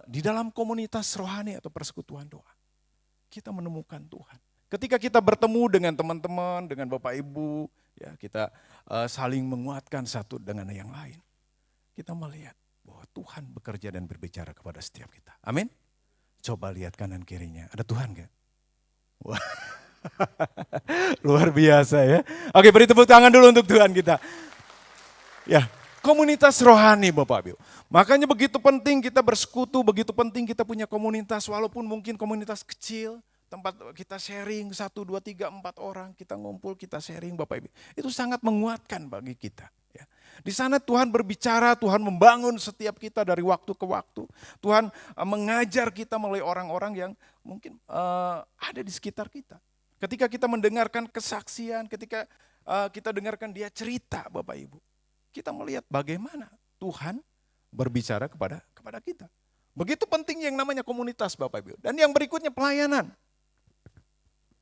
di dalam komunitas rohani atau persekutuan doa, kita menemukan Tuhan. Ketika kita bertemu dengan teman-teman, dengan Bapak Ibu, ya kita saling menguatkan satu dengan yang lain. Kita melihat bahwa Tuhan bekerja dan berbicara kepada setiap kita. Amin. Coba lihat kanan kirinya, ada Tuhan gak? Wah. Luar biasa ya. Oke, beri tepuk tangan dulu untuk Tuhan kita. Ya, komunitas rohani Bapak Ibu. Makanya begitu penting kita bersekutu, begitu penting kita punya komunitas. Walaupun mungkin komunitas kecil, tempat kita sharing 1, 2, 3, 4 orang. Kita ngumpul, kita sharing Bapak Ibu. Itu sangat menguatkan bagi kita. Ya. Di sana Tuhan berbicara, Tuhan membangun setiap kita dari waktu ke waktu. Tuhan mengajar kita melalui orang-orang yang mungkin ada di sekitar kita. Ketika kita mendengarkan kesaksian, ketika kita dengarkan dia cerita Bapak Ibu. Kita melihat bagaimana Tuhan berbicara kepada kita. Begitu penting yang namanya komunitas Bapak Ibu. Dan yang berikutnya pelayanan.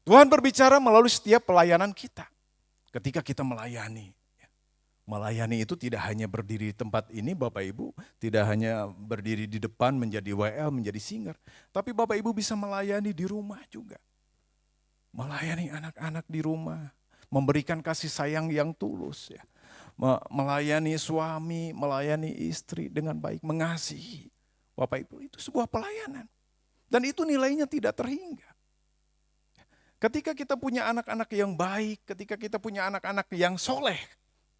Tuhan berbicara melalui setiap pelayanan kita. Ketika kita melayani. Melayani itu tidak hanya berdiri di tempat ini Bapak Ibu. Tidak hanya berdiri di depan menjadi WL, menjadi singer. Tapi Bapak Ibu bisa melayani di rumah juga. Melayani anak-anak di rumah, memberikan kasih sayang yang tulus, ya. Melayani suami, melayani istri dengan baik, mengasihi. Bapak Ibu, itu sebuah pelayanan. Dan itu nilainya tidak terhingga. Ketika kita punya anak-anak yang baik, ketika kita punya anak-anak yang soleh,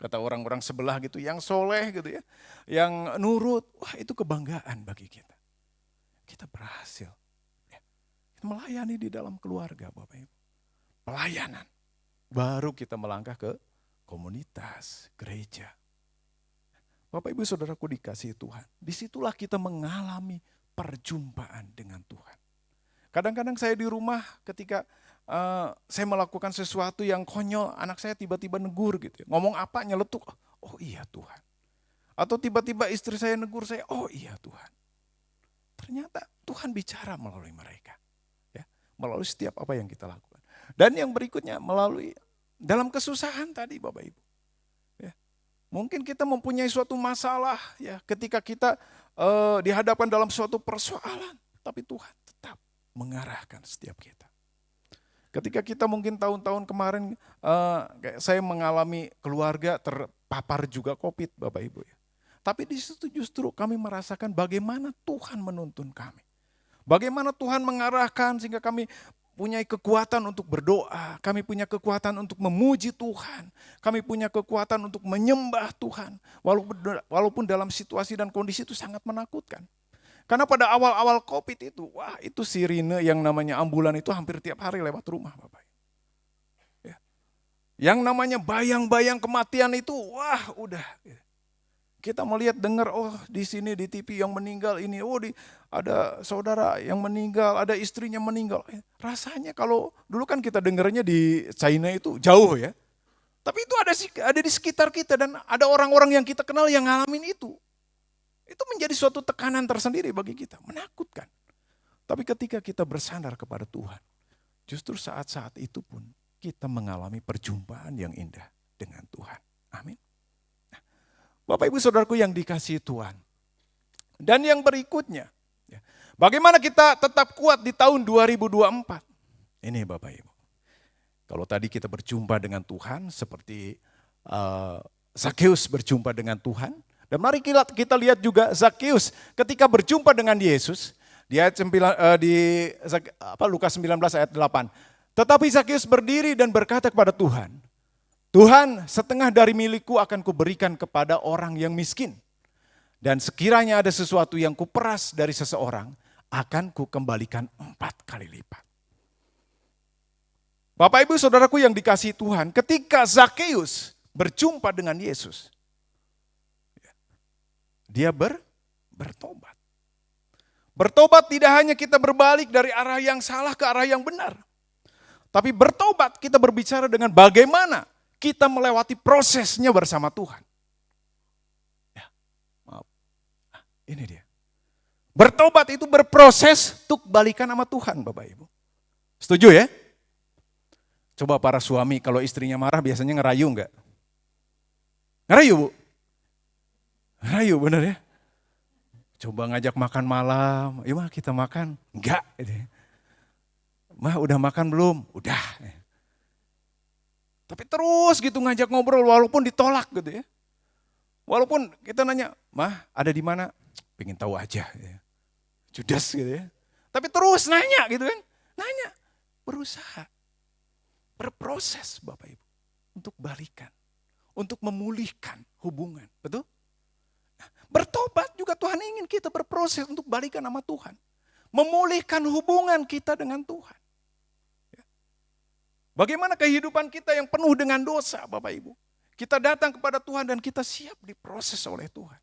kata orang-orang sebelah gitu, yang soleh gitu ya, yang nurut, wah itu kebanggaan bagi kita. Kita berhasil. Ya. Kita melayani di dalam keluarga Bapak Ibu. Pelayanan. Baru kita melangkah ke komunitas, gereja. Bapak Ibu saudaraku dikasihi Tuhan. Disitulah kita mengalami perjumpaan dengan Tuhan. Kadang-kadang saya di rumah ketika saya melakukan sesuatu yang konyol, anak saya tiba-tiba negur gitu. Ngomong apa nyeletuk, oh iya Tuhan. Atau tiba-tiba istri saya negur saya, oh iya Tuhan. Ternyata Tuhan bicara melalui mereka. Ya, melalui setiap apa yang kita lakukan. Dan yang berikutnya melalui dalam kesusahan tadi Bapak Ibu. Ya. Mungkin kita mempunyai suatu masalah ya ketika kita dihadapkan dalam suatu persoalan. Tapi Tuhan tetap mengarahkan setiap kita. Ketika kita mungkin tahun-tahun kemarin saya mengalami keluarga terpapar juga COVID Bapak Ibu ya. Tapi di situ justru kami merasakan bagaimana Tuhan menuntun kami. Bagaimana Tuhan mengarahkan sehingga kami punya kekuatan untuk berdoa, kami punya kekuatan untuk memuji Tuhan, kami punya kekuatan untuk menyembah Tuhan, walaupun dalam situasi dan kondisi itu sangat menakutkan. Karena pada awal-awal COVID itu, wah itu sirine yang namanya ambulan itu hampir tiap hari lewat rumah Bapak. Ya. Yang namanya bayang-bayang kematian itu, wah udah. Kita melihat dengar oh di sini di TV yang meninggal ini, oh ada saudara yang meninggal, ada istrinya meninggal. Rasanya kalau dulu kan kita dengarnya di China itu jauh ya. Tapi itu ada di sekitar kita dan ada orang-orang yang kita kenal yang ngalamin itu. Itu menjadi suatu tekanan tersendiri bagi kita, menakutkan. Tapi ketika kita bersandar kepada Tuhan, justru saat-saat itu pun kita mengalami perjumpaan yang indah dengan Tuhan. Amin. Nah, Bapak Ibu Saudaraku yang dikasihi Tuhan. Dan yang berikutnya, bagaimana kita tetap kuat di tahun 2024? Ini Bapak Ibu. Kalau tadi kita berjumpa dengan Tuhan seperti Zakheus berjumpa dengan Tuhan. Dan mari kita lihat juga Zakheus ketika berjumpa dengan Yesus. Di ayat Lukas 19 ayat 8. Tetapi Zakheus berdiri dan berkata kepada Tuhan, Tuhan, setengah dari milikku akan kuberikan kepada orang yang miskin. Dan sekiranya ada sesuatu yang kuperas dari seseorang, akan kukembalikan 4 kali lipat. Bapak Ibu Saudaraku yang dikasihi Tuhan, ketika Zakheus berjumpa dengan Yesus, dia bertobat. Bertobat tidak hanya kita berbalik dari arah yang salah ke arah yang benar. Tapi bertobat kita berbicara dengan bagaimana kita melewati prosesnya bersama Tuhan. Ya, maaf. Ini dia. Bertobat itu berproses untuk balikan sama Tuhan Bapak Ibu. Setuju ya? Coba para suami kalau istrinya marah biasanya ngerayu enggak? Ngerayu Bu? Ngerayu bener ya? Coba ngajak makan malam, ya mah kita makan? Enggak. Mah udah makan belum? Udah. Tapi terus gitu ngajak ngobrol walaupun ditolak gitu ya. Walaupun kita nanya, mah ada di mana? Pengen tahu aja. Ya. Judas gitu ya. Tapi terus nanya gitu kan. Nanya, berusaha. Berproses Bapak Ibu. Untuk balikan. Untuk memulihkan hubungan. Betul? Bertobat juga Tuhan ingin kita berproses untuk balikan sama Tuhan. Memulihkan hubungan kita dengan Tuhan. Bagaimana kehidupan kita yang penuh dengan dosa Bapak Ibu. Kita datang kepada Tuhan dan kita siap diproses oleh Tuhan.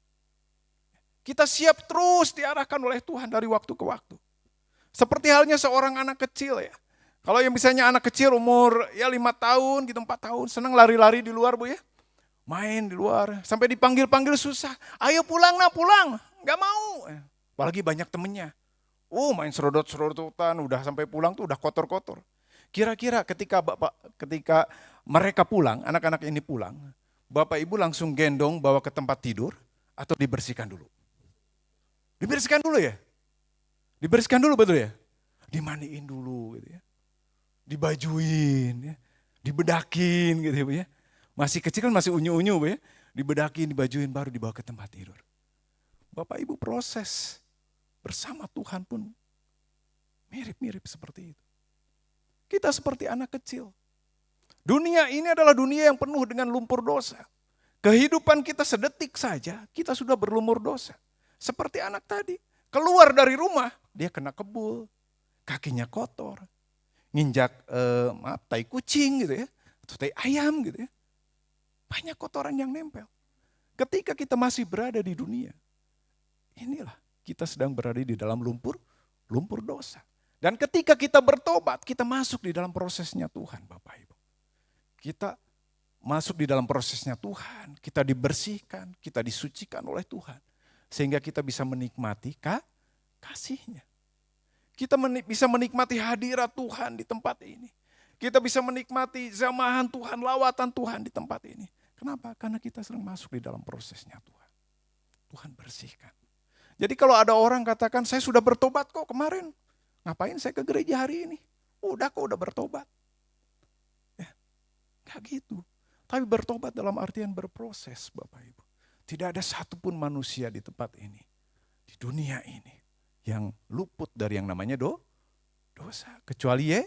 Kita siap terus diarahkan oleh Tuhan dari waktu ke waktu. Seperti halnya seorang anak kecil ya. Kalau yang misalnya anak kecil umur ya 5 tahun gitu 4 tahun senang lari-lari di luar Bu ya. Main di luar, sampai dipanggil-panggil susah. Ayo pulang nak, pulang. Gak mau. Apalagi banyak temennya. Main serodot-serodotan, udah sampai pulang tuh udah kotor-kotor. Kira-kira ketika mereka pulang, anak-anak ini pulang, Bapak Ibu langsung gendong bawa ke tempat tidur atau dibersihkan dulu? Dibersihkan dulu ya? Dibersihkan dulu betul ya? Dimandiin dulu gitu ya. Dibajuin ya. Dibedakin gitu ya. Masih kecil kan masih unyu-unyu ya. Dibedakin, dibajuin baru dibawa ke tempat tidur. Bapak Ibu proses bersama Tuhan pun mirip-mirip seperti itu. Kita seperti anak kecil. Dunia ini adalah dunia yang penuh dengan lumpur dosa. Kehidupan kita sedetik saja kita sudah berlumur dosa. Seperti anak tadi. Keluar dari rumah dia kena kebul. Kakinya kotor. Nginjak tai kucing gitu ya. Atau tai ayam gitu ya. Banyak kotoran yang nempel. Ketika kita masih berada di dunia, inilah kita sedang berada di dalam lumpur dosa. Dan ketika kita bertobat, kita masuk di dalam prosesnya Tuhan Bapak Ibu. Kita masuk di dalam prosesnya Tuhan, kita dibersihkan, kita disucikan oleh Tuhan. Sehingga kita bisa menikmati kasih-Nya. Kita bisa menikmati hadirat Tuhan di tempat ini. Kita bisa menikmati jamahan Tuhan, lawatan Tuhan di tempat ini. Kenapa? Karena kita sering masuk di dalam prosesnya Tuhan. Tuhan bersihkan. Jadi kalau ada orang katakan, saya sudah bertobat kok kemarin. Ngapain saya ke gereja hari ini? Udah kok udah bertobat. Ya, gak gitu. Tapi bertobat dalam artian berproses Bapak Ibu. Tidak ada satupun manusia di tempat ini, di dunia ini, yang luput dari yang namanya dosa. Kecuali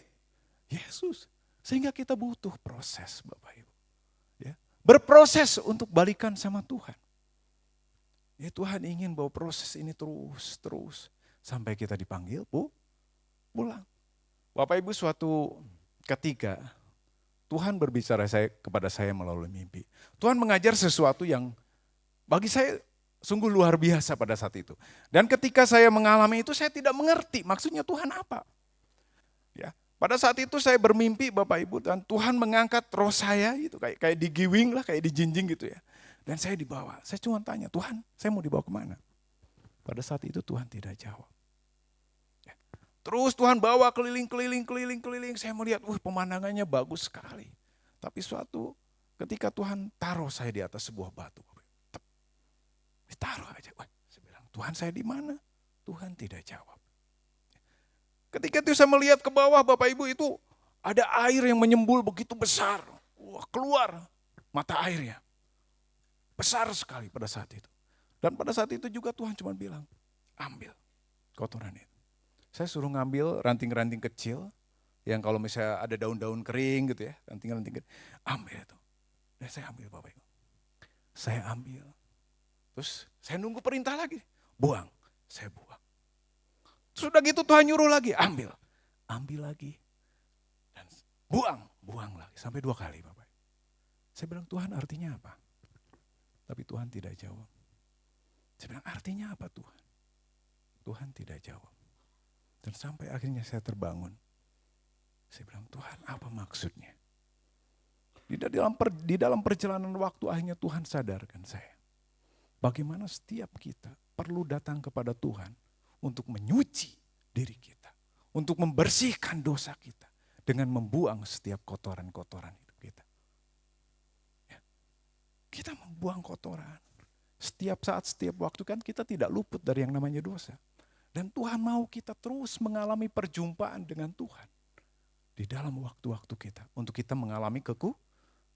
Yesus. Sehingga kita butuh proses Bapak Ibu. Ya. Berproses untuk balikan sama Tuhan. Ya Tuhan ingin bahwa proses ini terus sampai kita dipanggil pulang. Bapak Ibu suatu ketika Tuhan berbicara kepada saya melalui mimpi. Tuhan mengajar sesuatu yang bagi saya sungguh luar biasa pada saat itu. Dan ketika saya mengalami itu saya tidak mengerti maksudnya Tuhan apa. Ya, Pada saat itu saya bermimpi Bapak Ibu, dan Tuhan mengangkat roh saya gitu, kayak digiwing lah, kayak dijinjing gitu ya. Dan saya dibawa, saya cuma tanya, Tuhan saya mau dibawa kemana? Pada saat itu Tuhan tidak jawab. Ya. Terus Tuhan bawa keliling, saya melihat, pemandangannya bagus sekali. Tapi ketika Tuhan taruh saya di atas sebuah batu, ditaruh aja, saya bilang, Tuhan saya di mana? Tuhan tidak jawab. Ketika itu saya melihat ke bawah Bapak Ibu, itu ada air yang menyembul begitu besar. Keluar mata airnya. Besar sekali pada saat itu. Dan pada saat itu juga Tuhan cuma bilang, ambil kotoran itu. Saya suruh ngambil ranting-ranting kecil, yang kalau misalnya ada daun-daun kering gitu ya, ranting-ranting kecil, ambil itu. Dan saya ambil Bapak Ibu. Saya ambil. Terus saya nunggu perintah lagi, buang. Saya buang. Sudah gitu Tuhan nyuruh lagi, ambil lagi. Dan buang lagi. Sampai 2 kali Bapak. Saya bilang, Tuhan artinya apa? Tapi Tuhan tidak jawab. Saya bilang, artinya apa Tuhan? Tuhan tidak jawab. Dan sampai akhirnya saya terbangun. Saya bilang, Tuhan apa maksudnya? Di dalam perjalanan waktu akhirnya Tuhan sadarkan saya. Bagaimana setiap kita perlu datang kepada Tuhan untuk menyuci diri kita, untuk membersihkan dosa kita dengan membuang setiap kotoran-kotoran hidup kita. Ya. Kita membuang kotoran. Setiap saat, setiap waktu kan kita tidak luput dari yang namanya dosa. Dan Tuhan mau kita terus mengalami perjumpaan dengan Tuhan di dalam waktu-waktu kita untuk kita mengalami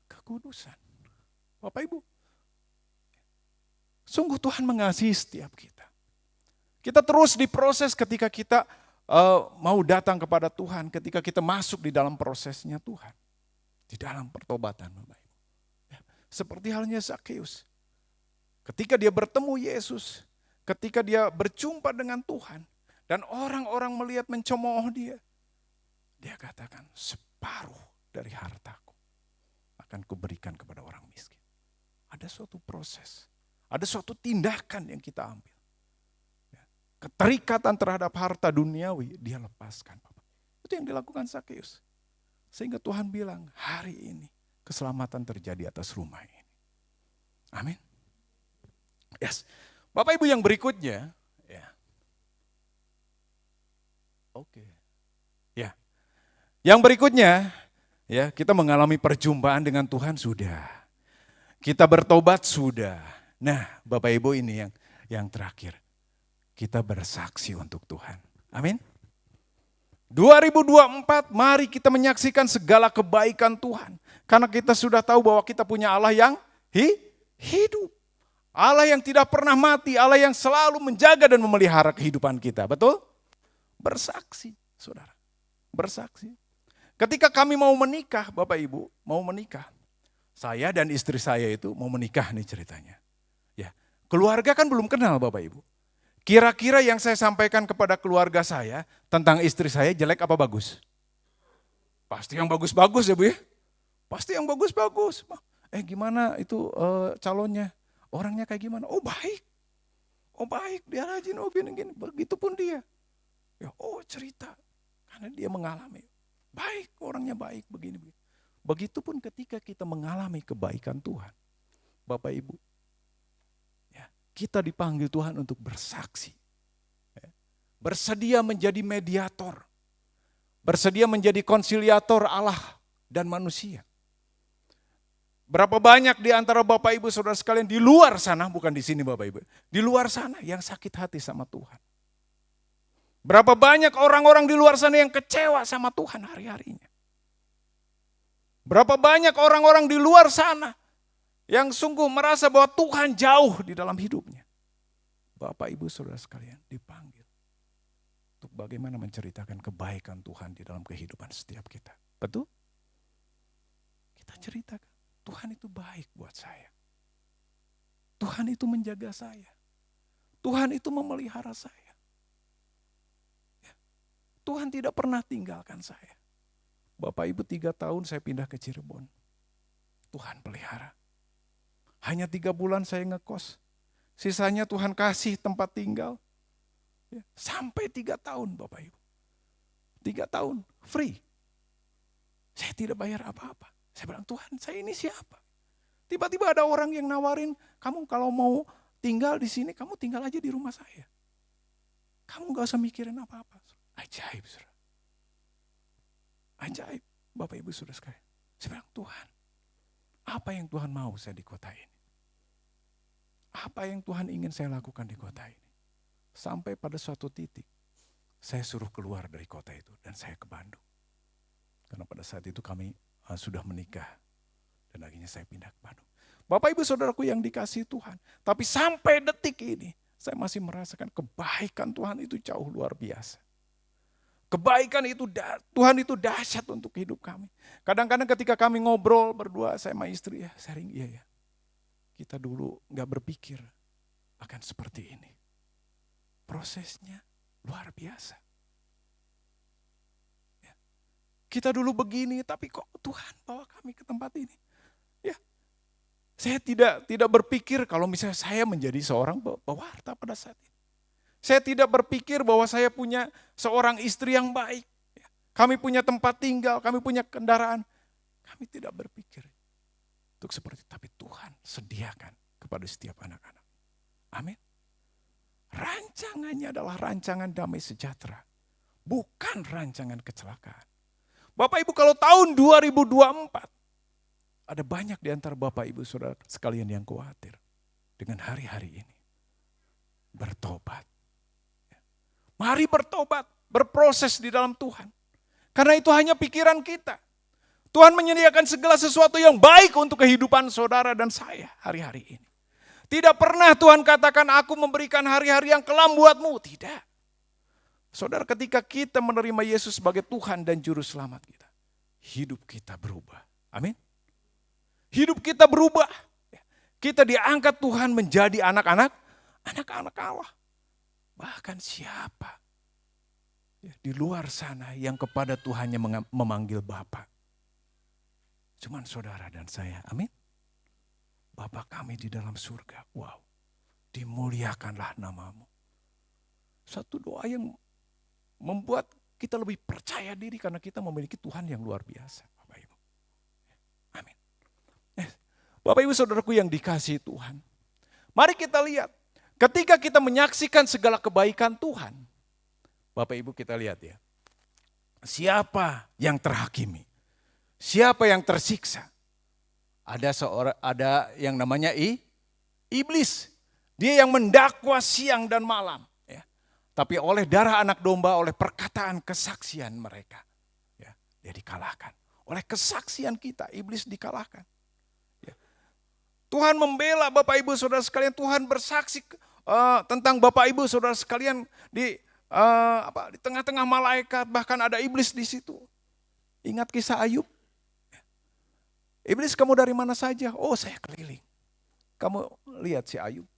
kekudusan. Bapak Ibu, sungguh Tuhan mengasihi setiap kita. Kita terus diproses ketika kita mau datang kepada Tuhan, ketika kita masuk di dalam prosesnya Tuhan. Di dalam pertobatan Bapak Ibu. Ya, seperti halnya Zakheus. Ketika dia bertemu Yesus, ketika dia berjumpa dengan Tuhan, dan orang-orang melihat mencemooh dia, dia katakan, separuh dari hartaku akan kuberikan kepada orang miskin. Ada suatu proses, ada suatu tindakan yang kita ambil. Keterikatan terhadap harta duniawi, dia lepaskan. Itu yang dilakukan Zakheus. Sehingga Tuhan bilang, hari ini keselamatan terjadi atas rumah ini. Amin. Yes. Bapak Ibu yang berikutnya, ya. Oke. Ya. Yang berikutnya, ya, kita mengalami perjumpaan dengan Tuhan sudah. Kita bertobat sudah. Nah, Bapak Ibu ini yang terakhir. Kita bersaksi untuk Tuhan. Amin. 2024, mari kita menyaksikan segala kebaikan Tuhan. Karena kita sudah tahu bahwa kita punya Allah yang hidup. Allah yang tidak pernah mati, Allah yang selalu menjaga dan memelihara kehidupan kita. Betul? Bersaksi, saudara. Bersaksi. Ketika kami mau menikah, Bapak Ibu, mau menikah. Saya dan istri saya itu mau menikah nih ceritanya. Ya, keluarga kan belum kenal Bapak Ibu. Kira-kira yang saya sampaikan kepada keluarga saya tentang istri saya jelek apa bagus? Pasti yang bagus-bagus ya Bu ya. Pasti yang bagus-bagus. Gimana itu calonnya? Orangnya kayak gimana? Oh baik. Oh baik, dia rajin, oh gini-gini. Begitupun dia. Ya, oh cerita. Karena dia mengalami. Baik, orangnya baik, begini-begini. Begitupun ketika kita mengalami kebaikan Tuhan. Bapak Ibu. Kita dipanggil Tuhan untuk bersaksi. Bersedia menjadi mediator. Bersedia menjadi konsiliator Allah dan manusia. Berapa banyak di antara Bapak Ibu Saudara sekalian di luar sana, bukan di sini Bapak Ibu. Di luar sana yang sakit hati sama Tuhan. Berapa banyak orang-orang di luar sana yang kecewa sama Tuhan hari-harinya. Berapa banyak orang-orang di luar sana yang sungguh merasa bahwa Tuhan jauh di dalam hidupnya. Bapak Ibu Saudara sekalian dipanggil untuk bagaimana menceritakan kebaikan Tuhan di dalam kehidupan setiap kita. Betul? Kita ceritakan, Tuhan itu baik buat saya. Tuhan itu menjaga saya. Tuhan itu memelihara saya. Tuhan tidak pernah tinggalkan saya. Bapak Ibu 3 tahun saya pindah ke Cirebon. Tuhan pelihara. Hanya 3 bulan saya ngekos. Sisanya Tuhan kasih tempat tinggal. Sampai 3 tahun Bapak Ibu. 3 tahun free. Saya tidak bayar apa-apa. Saya bilang, Tuhan, saya ini siapa? Tiba-tiba ada orang yang nawarin, kamu kalau mau tinggal di sini, kamu tinggal aja di rumah saya. Kamu gak usah mikirin apa-apa. Ajaib, saudara. Ajaib, Bapak Ibu Saudara sekalian. Saya bilang, Tuhan, apa yang Tuhan mau saya di kota ini? Apa yang Tuhan ingin saya lakukan di kota ini? Sampai pada suatu titik, saya suruh keluar dari kota itu dan saya ke Bandung. Karena pada saat itu kami sudah menikah dan akhirnya saya pindah ke Bandung. Bapak Ibu Saudaraku yang dikasihi Tuhan, tapi sampai detik ini saya masih merasakan kebaikan Tuhan itu jauh luar biasa. Kebaikan itu Tuhan itu dahsyat untuk hidup kami. Kadang-kadang ketika kami ngobrol berdua saya sama istri ya, sering iya ya. Kita dulu gak berpikir akan seperti ini. Prosesnya luar biasa. Ya. Kita dulu begini tapi kok Tuhan bawa kami ke tempat ini. Ya. Saya tidak berpikir kalau misalnya saya menjadi seorang pewarta pada saat ini. Saya tidak berpikir bahwa saya punya seorang istri yang baik. Kami punya tempat tinggal, kami punya kendaraan. Kami tidak berpikir untuk seperti itu. Tapi Tuhan sediakan kepada setiap anak-anak. Amin. Rancangannya adalah rancangan damai sejahtera. Bukan rancangan kecelakaan. Bapak Ibu kalau tahun 2024. Ada banyak di antara Bapak Ibu Saudara sekalian yang khawatir. Dengan hari-hari ini. Bertobat. Mari bertobat, berproses di dalam Tuhan. Karena itu hanya pikiran kita. Tuhan menyediakan segala sesuatu yang baik untuk kehidupan saudara dan saya hari-hari ini. Tidak pernah Tuhan katakan aku memberikan hari-hari yang kelam buatmu. Tidak. Saudara, ketika kita menerima Yesus sebagai Tuhan dan Juru Selamat kita, hidup kita berubah. Amin. Hidup kita berubah. Kita diangkat Tuhan menjadi anak-anak Allah. Bahkan siapa di luar sana yang kepada Tuhannya memanggil Bapa? Cuman saudara dan saya, amin. Bapa kami di dalam surga, wow, dimuliakanlah namamu. Satu doa yang membuat kita lebih percaya diri karena kita memiliki Tuhan yang luar biasa. Bapak Ibu. Amin. Bapak Ibu Saudaraku yang dikasihi Tuhan. Mari kita lihat. Ketika kita menyaksikan segala kebaikan Tuhan, Bapak Ibu kita lihat ya, siapa yang terhakimi, siapa yang tersiksa. Ada yang namanya iblis, dia yang mendakwa siang dan malam, ya. Tapi oleh darah anak domba, oleh perkataan kesaksian mereka, ya, dia dikalahkan. Oleh kesaksian kita, iblis dikalahkan. Tuhan membela Bapak Ibu Saudara sekalian, Tuhan bersaksi tentang Bapak Ibu Saudara sekalian di tengah-tengah malaikat, bahkan ada iblis di situ. Ingat kisah Ayub? Iblis, kamu dari mana saja? Oh, saya keliling. Kamu lihat si Ayub.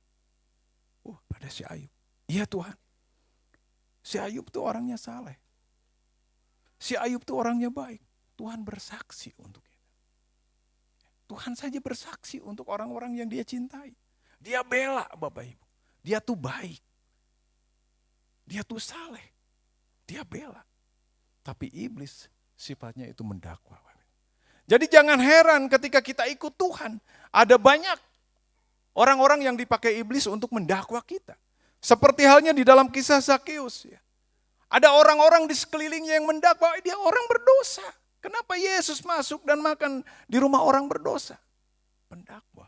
Oh, ada si Ayub. Iya Tuhan. Si Ayub tuh orangnya saleh. Si Ayub tuh orangnya baik. Tuhan bersaksi untuk kita. Tuhan saja bersaksi untuk orang-orang yang dia cintai. Dia bela Bapak Ibu. Dia tuh baik. Dia tuh saleh. Dia bela. Tapi iblis sifatnya itu mendakwa. Jadi jangan heran ketika kita ikut Tuhan. Ada banyak orang-orang yang dipakai iblis untuk mendakwa kita. Seperti halnya di dalam kisah Zakeus. Ya. Ada orang-orang di sekelilingnya yang mendakwa, dia orang berdosa. Kenapa Yesus masuk dan makan di rumah orang berdosa? Pendakwa.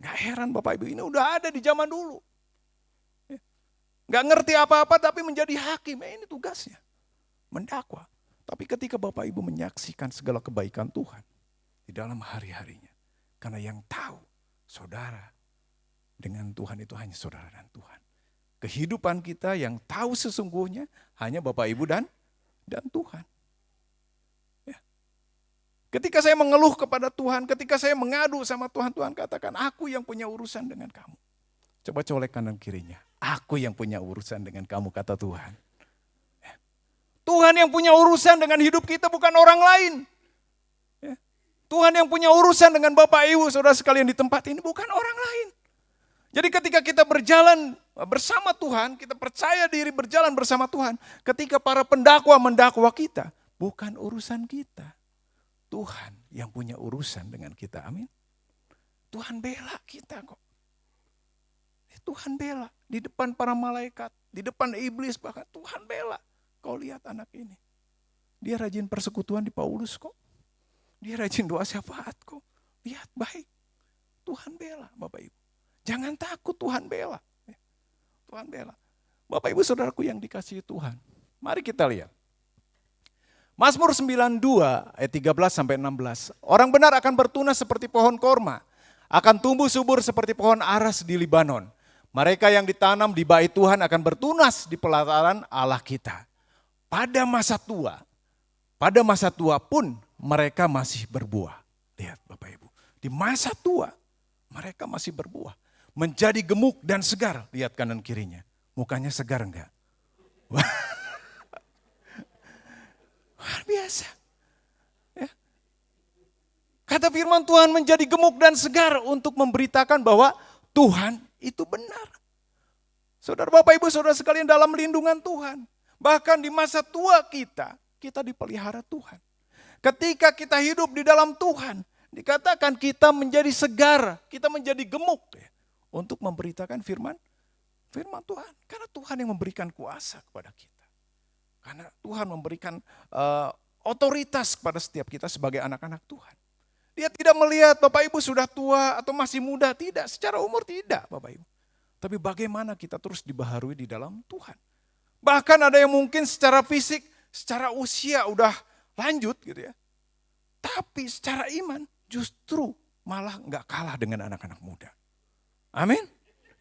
Gak heran Bapak Ibu, ini udah ada di zaman dulu. Gak ngerti apa-apa tapi menjadi hakim, ini tugasnya. Mendakwa. Tapi ketika Bapak Ibu menyaksikan segala kebaikan Tuhan di dalam hari-harinya. Karena yang tahu saudara dengan Tuhan itu hanya saudara dan Tuhan. Kehidupan kita yang tahu sesungguhnya hanya Bapak Ibu dan Tuhan. Ketika saya mengeluh kepada Tuhan, ketika saya mengadu sama Tuhan, Tuhan katakan, aku yang punya urusan dengan kamu. Coba colek kanan kirinya. Aku yang punya urusan dengan kamu, kata Tuhan. Tuhan yang punya urusan dengan hidup kita, bukan orang lain. Tuhan yang punya urusan dengan Bapak Ibu, saudara sekalian di tempat ini, bukan orang lain. Jadi ketika kita berjalan bersama Tuhan, kita percaya diri berjalan bersama Tuhan. Ketika para pendakwa mendakwa kita, bukan urusan kita. Tuhan yang punya urusan dengan kita, amin. Tuhan bela kita kok. Tuhan bela di depan para malaikat, di depan iblis bahkan Tuhan bela. Kau lihat anak ini. Dia rajin persekutuan di Paulus kok. Dia rajin doa syafaat kok. Lihat baik. Tuhan bela Bapak Ibu. Jangan takut, Tuhan bela. Tuhan bela. Bapak Ibu saudaraku yang dikasihi Tuhan. Mari kita lihat. Mazmur 92 ayat 13-16. Orang benar akan bertunas seperti pohon korma. Akan tumbuh subur seperti pohon aras di Libanon. Mereka yang ditanam di bait Tuhan akan bertunas di pelataran Allah kita. Pada masa tua pun mereka masih berbuah. Lihat Bapak Ibu, di masa tua mereka masih berbuah. Menjadi gemuk dan segar, lihat kanan kirinya. Mukanya segar enggak? Luar biasa. Ya. Kata firman Tuhan menjadi gemuk dan segar untuk memberitakan bahwa Tuhan itu benar. Saudara Bapak Ibu saudara sekalian dalam lindungan Tuhan. Bahkan di masa tua kita dipelihara Tuhan. Ketika kita hidup di dalam Tuhan, dikatakan kita menjadi segar, kita menjadi gemuk ya, untuk memberitakan firman Tuhan. Karena Tuhan yang memberikan kuasa kepada kita. Karena Tuhan memberikan otoritas kepada setiap kita sebagai anak-anak Tuhan. Dia tidak melihat Bapak Ibu sudah tua atau masih muda, tidak. Secara umur tidak Bapak Ibu. Tapi bagaimana kita terus dibaharui di dalam Tuhan. Bahkan ada yang mungkin secara fisik, secara usia udah lanjut gitu ya. Tapi secara iman justru malah nggak kalah dengan anak-anak muda. Amin.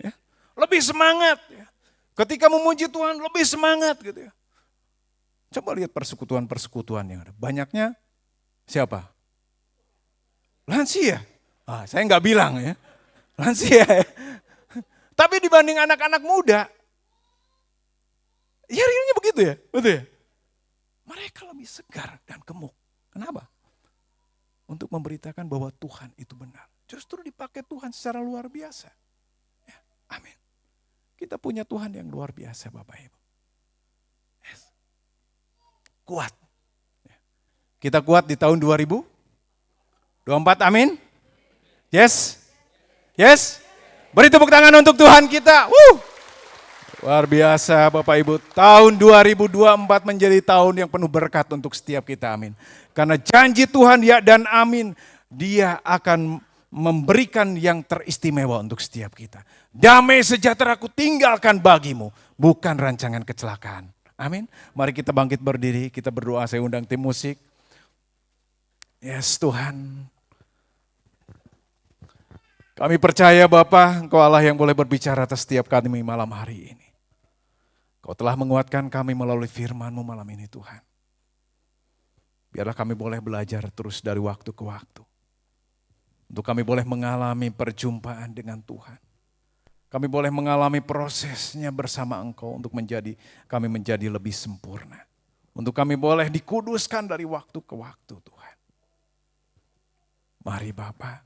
Ya. Lebih semangat. Ya. Ketika memuji Tuhan lebih semangat gitu ya. Coba lihat persekutuan-persekutuan yang ada. Banyaknya siapa? Lansia. Saya nggak bilang ya. Lansia ya. Tapi dibanding anak-anak muda, ya realnya begitu ya. Betul ya? Mereka lebih segar dan gemuk. Kenapa? Untuk memberitakan bahwa Tuhan itu benar. Justru dipakai Tuhan secara luar biasa. Ya, amin. Kita punya Tuhan yang luar biasa Bapak Ibu. Yes. Kuat. Kita kuat di tahun 2024, amin. Yes. Yes. Beri tepuk tangan untuk Tuhan kita. Luar biasa Bapak Ibu. Tahun 2024 menjadi tahun yang penuh berkat untuk setiap kita, amin. Karena janji Tuhan ya dan amin. Dia akan memberikan yang teristimewa untuk setiap kita. Damai sejahtera ku tinggalkan bagimu. Bukan rancangan kecelakaan. Amin. Mari kita bangkit berdiri. Kita berdoa. Saya undang tim musik. Yes Tuhan. Kami percaya Bapa, Engkau Allah yang boleh berbicara atas setiap kami malam hari ini. Kau telah menguatkan kami melalui firman-Mu malam ini Tuhan. Biarlah kami boleh belajar terus dari waktu ke waktu. Untuk kami boleh mengalami perjumpaan dengan Tuhan. Kami boleh mengalami prosesnya bersama Engkau untuk kami menjadi lebih sempurna. Untuk kami boleh dikuduskan dari waktu ke waktu Tuhan. Mari Bapa.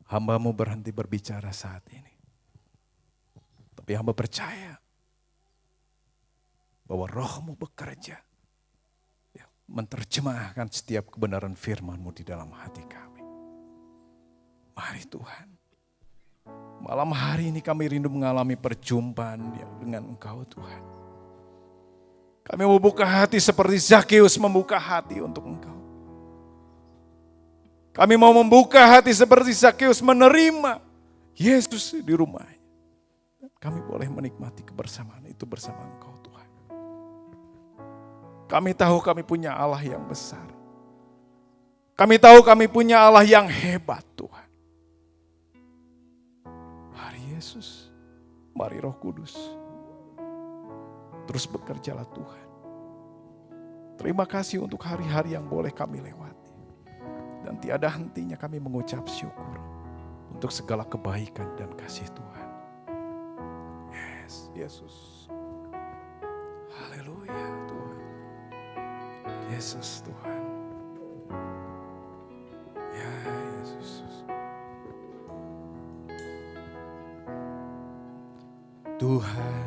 Hamba-Mu berhenti berbicara saat ini. Tapi hamba percaya bahwa Roh-Mu bekerja. Ya, menerjemahkan setiap kebenaran firman-Mu di dalam hati kami. Mari Tuhan. Malam hari ini kami rindu mengalami perjumpaan dengan Engkau Tuhan. Kami membuka hati seperti Zakeus membuka hati untuk Engkau. Kami mau membuka hati seperti Zakeus menerima Yesus di rumahnya. Kami boleh menikmati kebersamaan itu bersama Engkau Tuhan. Kami tahu kami punya Allah yang besar. Kami tahu kami punya Allah yang hebat Tuhan. Mari Yesus, mari Roh Kudus. Terus bekerjalah Tuhan. Terima kasih untuk hari-hari yang boleh kami lewati. Dan tiada hentinya kami mengucap syukur untuk segala kebaikan dan kasih Tuhan. Yes, Yesus. Haleluya Tuhan. Yesus Tuhan. Ya Yesus. Tuhan,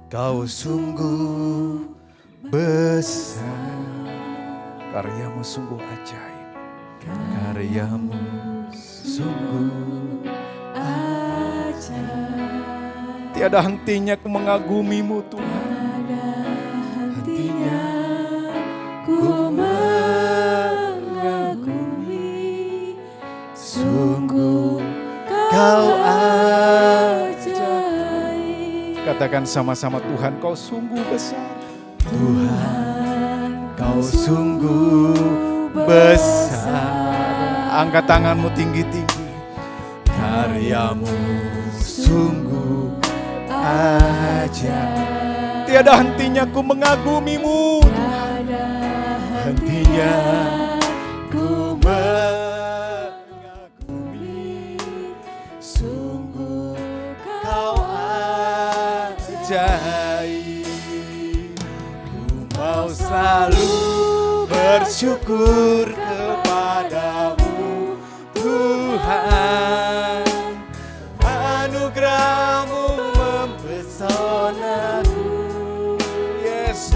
Kau sungguh besar. Karyamu sungguh ajaib. Karyamu sungguh ajaib. Tiada hentinya ku mengagumimu Tuhan. Tiada hentinya ku mengagumi, sungguh kau ajaib. Katakan sama-sama, Tuhan kau sungguh besar. Tuhan Kau sungguh besar. Angkat tanganmu tinggi-tinggi. Karyamu sungguh ajaib. Tiada hentinya ku mengagumimu. tiada Hentinya ku mengagumi. Sungguh kau ajaib. Ku mau selalu bersyukur kepadamu Tuhan. Anugerahmu mempesonaku. Yes.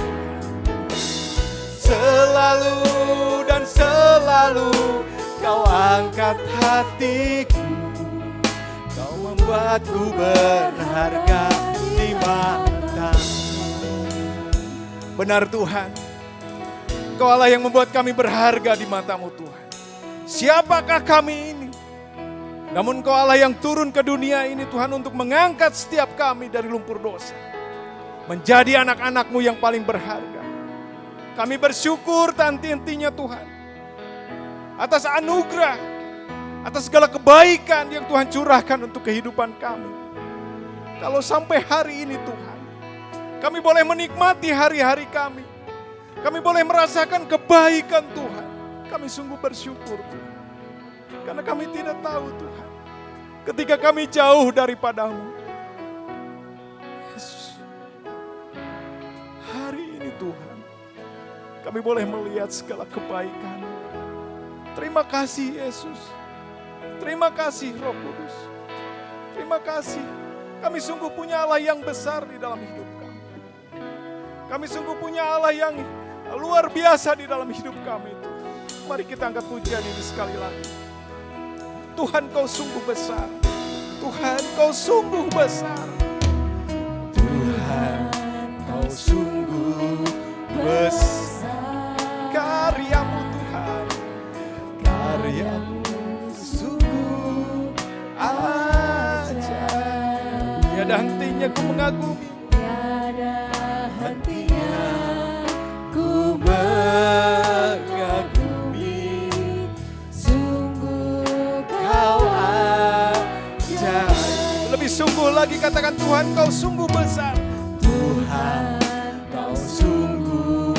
Selalu dan selalu kau angkat hatiku. Kau membuatku berharga di matamu. Benar Tuhan, Kau Allah yang membuat kami berharga di matamu Tuhan. Siapakah kami ini? Namun Kau Allah yang turun ke dunia ini Tuhan untuk mengangkat setiap kami dari lumpur dosa. Menjadi anak-anak-Mu yang paling berharga. Kami bersyukur tak henti-hentinya Tuhan. Atas anugerah, atas segala kebaikan yang Tuhan curahkan untuk kehidupan kami. Kalau sampai hari ini Tuhan, kami boleh menikmati hari-hari kami. Kami boleh merasakan kebaikan Tuhan. Kami sungguh bersyukur Tuhan. Karena kami tidak tahu Tuhan, ketika kami jauh daripada-Mu. Yesus, hari ini Tuhan, kami boleh melihat segala kebaikan. Terima kasih Yesus. Terima kasih Roh Kudus. Terima kasih. Kami sungguh punya Allah yang besar di dalam hidup kami. Kami sungguh punya Allah yang luar biasa di dalam hidup kami itu. Mari kita angkat pujian ini sekali lagi. Tuhan Kau sungguh besar. Tuhan Kau sungguh besar. Tuhan Kau sungguh besar. Karyamu Tuhan, karyamu sungguh ajaib. Tiada hentinya ku mengagumi. tiada hentinya Ku mengagumi. sungguh Kau ajaib. Lebih sungguh lagi katakan Tuhan Kau sungguh besar. Tuhan Kau sungguh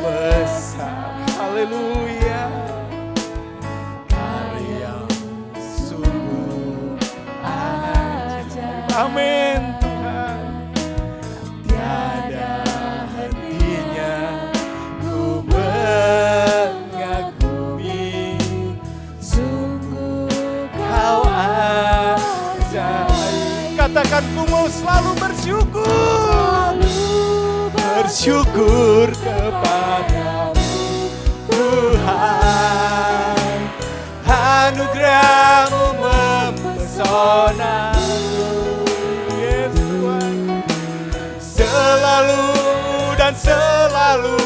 besar. Haleluya. Karyamu sungguh ajaib. Amin Tuhan. Tiada hentinya ku mengagumi. sungguh Kau ajaib. Katakan ku mau selalu bersyukur. Bersyukur kepadamu Tuhan. Anugerah-Mu mempesonaku. Yes Tuhan. Selalu dan selalu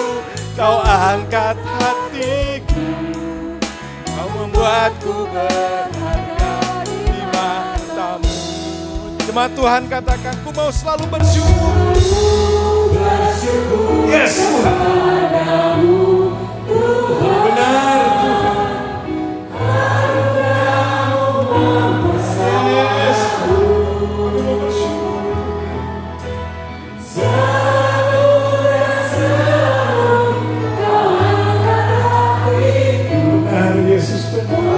Kau angkat hatiku. Kau membuatku berharga di matamu. Jemaat Tuhan katakan, ku mau selalu bersyukur. Bersyukur. Yes Tuhan. Benar Tuhan. Yes Tuhan. Kami mau bersyukur. Benar Yesus benar.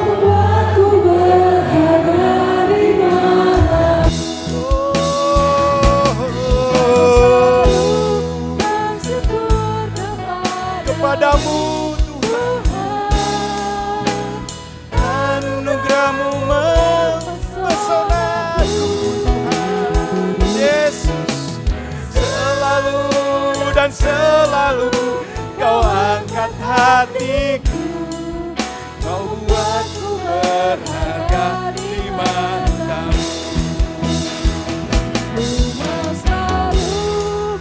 Kepadamu Tuhan, anugerah-Mu mempesonaku Tuhan. Yesus, selalu dan selalu kau angkat hatiku. Kau buatku berharga di matamu. Ku mau selalu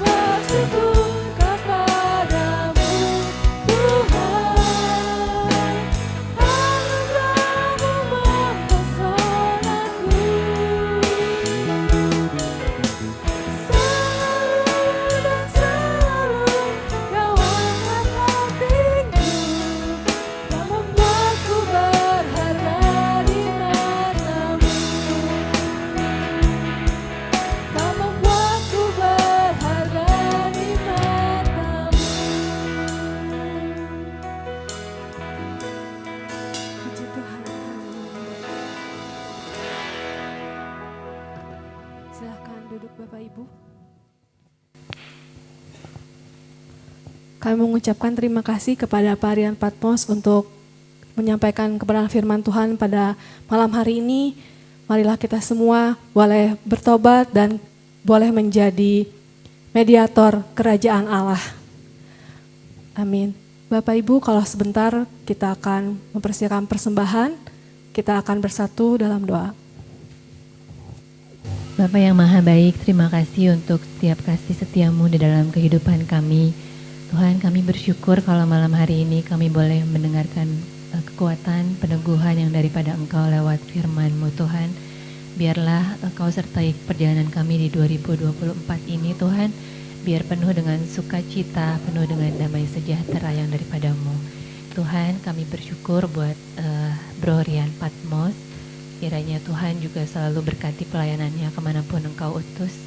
bersyukur kepadamu Tuhan. Anugerah-Mu mempesonaku. Selalu dan selalu kau angkat hatiku. Kau membuatku berharga di matamu. Kau membuatku berharga di matamu. Puji Tuhan. Silahkan duduk Bapak Ibu. Kami mengucapkan terima kasih kepada Pak Rian Patmos untuk menyampaikan kebenaran firman Tuhan pada malam hari ini. Marilah kita semua boleh bertobat dan boleh menjadi mediator kerajaan Allah. Amin. Bapak Ibu, kalau sebentar kita akan mempersiapkan persembahan, kita akan bersatu dalam doa. Bapa yang Maha Baik, terima kasih untuk setiap kasih setiamu di dalam kehidupan kami. Tuhan, kami bersyukur kalau malam hari ini kami boleh mendengarkan kekuatan, peneguhan yang daripada Engkau lewat firman-Mu Tuhan. Biarlah Engkau sertai perjalanan kami di 2024 ini Tuhan. Biar penuh dengan sukacita, penuh dengan damai sejahtera yang daripada-Mu. Tuhan, kami bersyukur buat Bro Rian Patmos. Kiranya Tuhan juga selalu berkati pelayanannya kemanapun Engkau utus.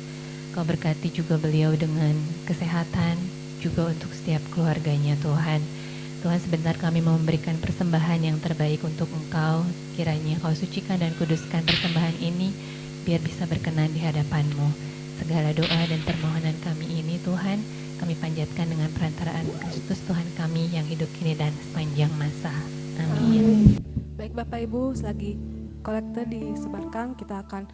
Kau berkati juga beliau dengan kesehatan, juga untuk setiap keluarganya Tuhan. Tuhan, sebentar kami mau memberikan persembahan yang terbaik untuk Engkau. Kiranya Kau sucikan dan kuduskan persembahan ini, biar bisa berkenan di hadapan-Mu. Segala doa dan permohonan kami ini Tuhan, kami panjatkan dengan perantaraan Kristus Tuhan kami yang hidup kini dan sepanjang masa. Amin. Baik Bapak Ibu, selagi kolektor disebarkan, kita akan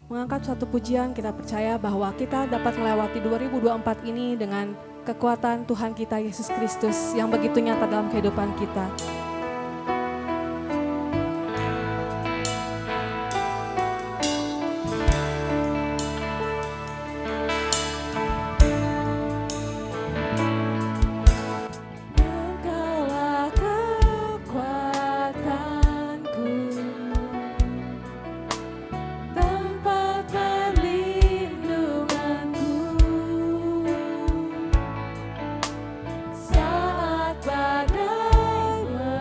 mengangkat suatu pujian. Kita percaya bahwa kita dapat melewati 2024 ini dengan kekuatan Tuhan kita Yesus Kristus yang begitu nyata dalam kehidupan kita. Engkaulah kekuatanku, tempat perlindunganku. Saat badai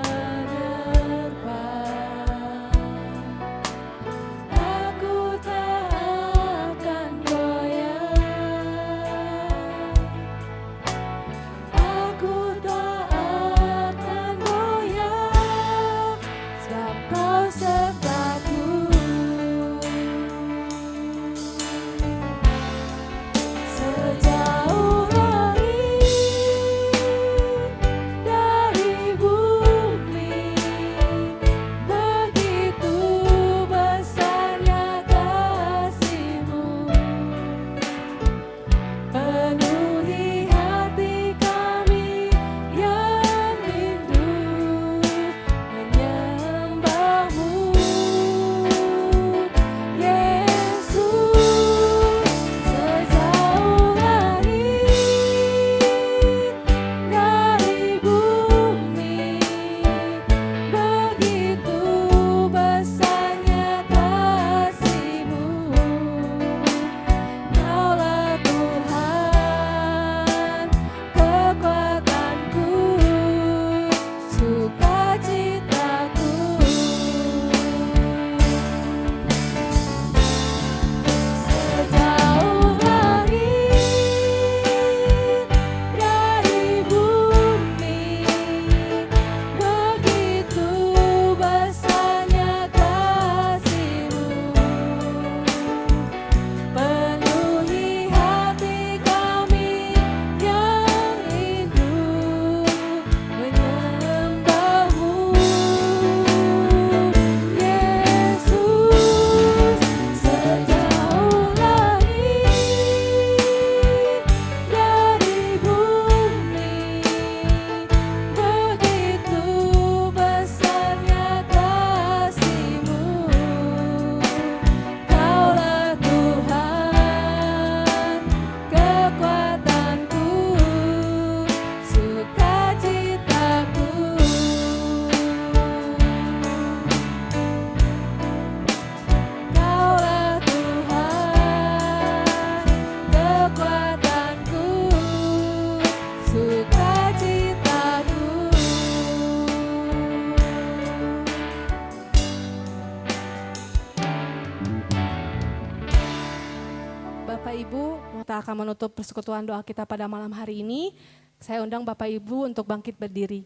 kita akan menutup persekutuan doa kita pada malam hari ini. Saya undang Bapak Ibu untuk bangkit berdiri.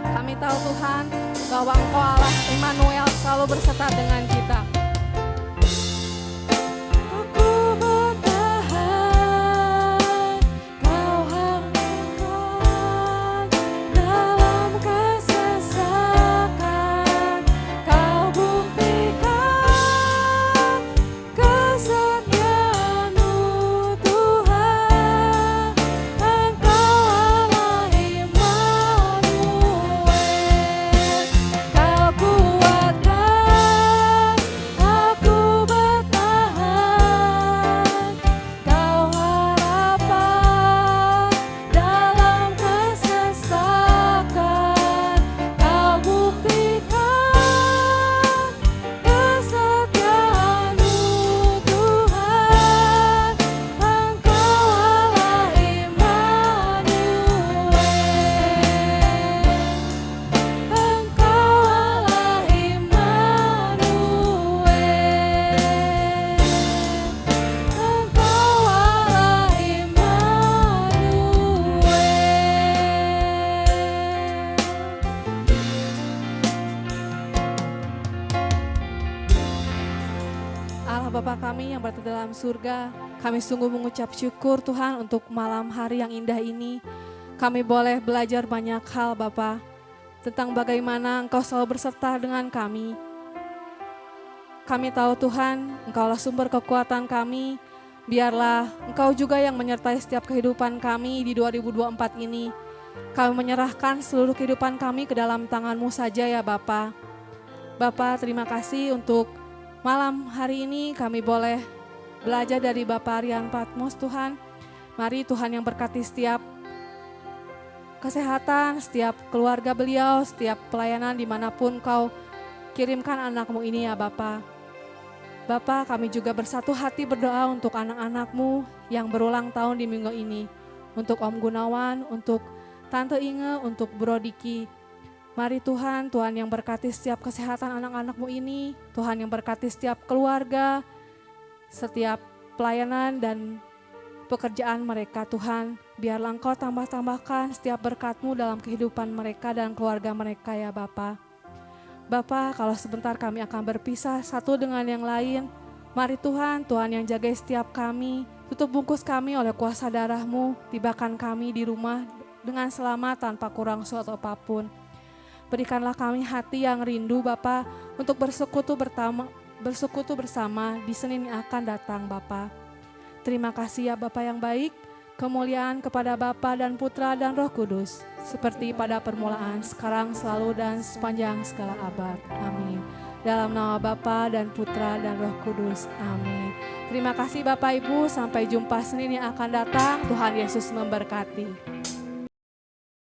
Kami tahu Tuhan bahwa Engkau Allah Immanuel selalu berserta dengan kita. Bapa kami yang berada dalam surga, kami sungguh mengucap syukur Tuhan untuk malam hari yang indah ini. Kami boleh belajar banyak hal Bapa, tentang bagaimana Engkau selalu berserta dengan kami. Kami tahu Tuhan, Engkaulah sumber kekuatan kami. Biarlah Engkau juga yang menyertai setiap kehidupan kami di 2024 ini. Kami menyerahkan seluruh kehidupan kami ke dalam tangan-Mu saja ya Bapa. Bapa, terima kasih untuk malam hari ini kami boleh belajar dari Bapak Rian Patmos Tuhan. Mari Tuhan yang berkati setiap kesehatan, setiap keluarga beliau, setiap pelayanan dimanapun Kau kirimkan anak-Mu ini ya Bapa. Bapa, kami juga bersatu hati berdoa untuk anak-anak-Mu yang berulang tahun di minggu ini. Untuk Om Gunawan, untuk Tante Inge, untuk Bro Diki. Mari Tuhan, Tuhan yang berkati setiap kesehatan anak-anak-Mu ini, Tuhan yang berkati setiap keluarga, setiap pelayanan dan pekerjaan mereka Tuhan. Biarlah Engkau tambah-tambahkan setiap berkat-Mu dalam kehidupan mereka dan keluarga mereka ya Bapa. Bapa, kalau sebentar kami akan berpisah satu dengan yang lain, mari Tuhan, Tuhan yang jaga setiap kami, tutup bungkus kami oleh kuasa darah-Mu, tibakan kami di rumah dengan selamat tanpa kurang suatu apapun. Berikanlah kami hati yang rindu Bapa untuk bersekutu bersama di Senin yang akan datang Bapa. Terima kasih ya Bapa yang baik, kemuliaan kepada Bapa dan Putra dan Roh Kudus, seperti pada permulaan, sekarang, selalu dan sepanjang segala abad. Amin. Dalam nama Bapa dan Putra dan Roh Kudus. Amin. Terima kasih Bapak Ibu, sampai jumpa Senin yang akan datang. Tuhan Yesus memberkati.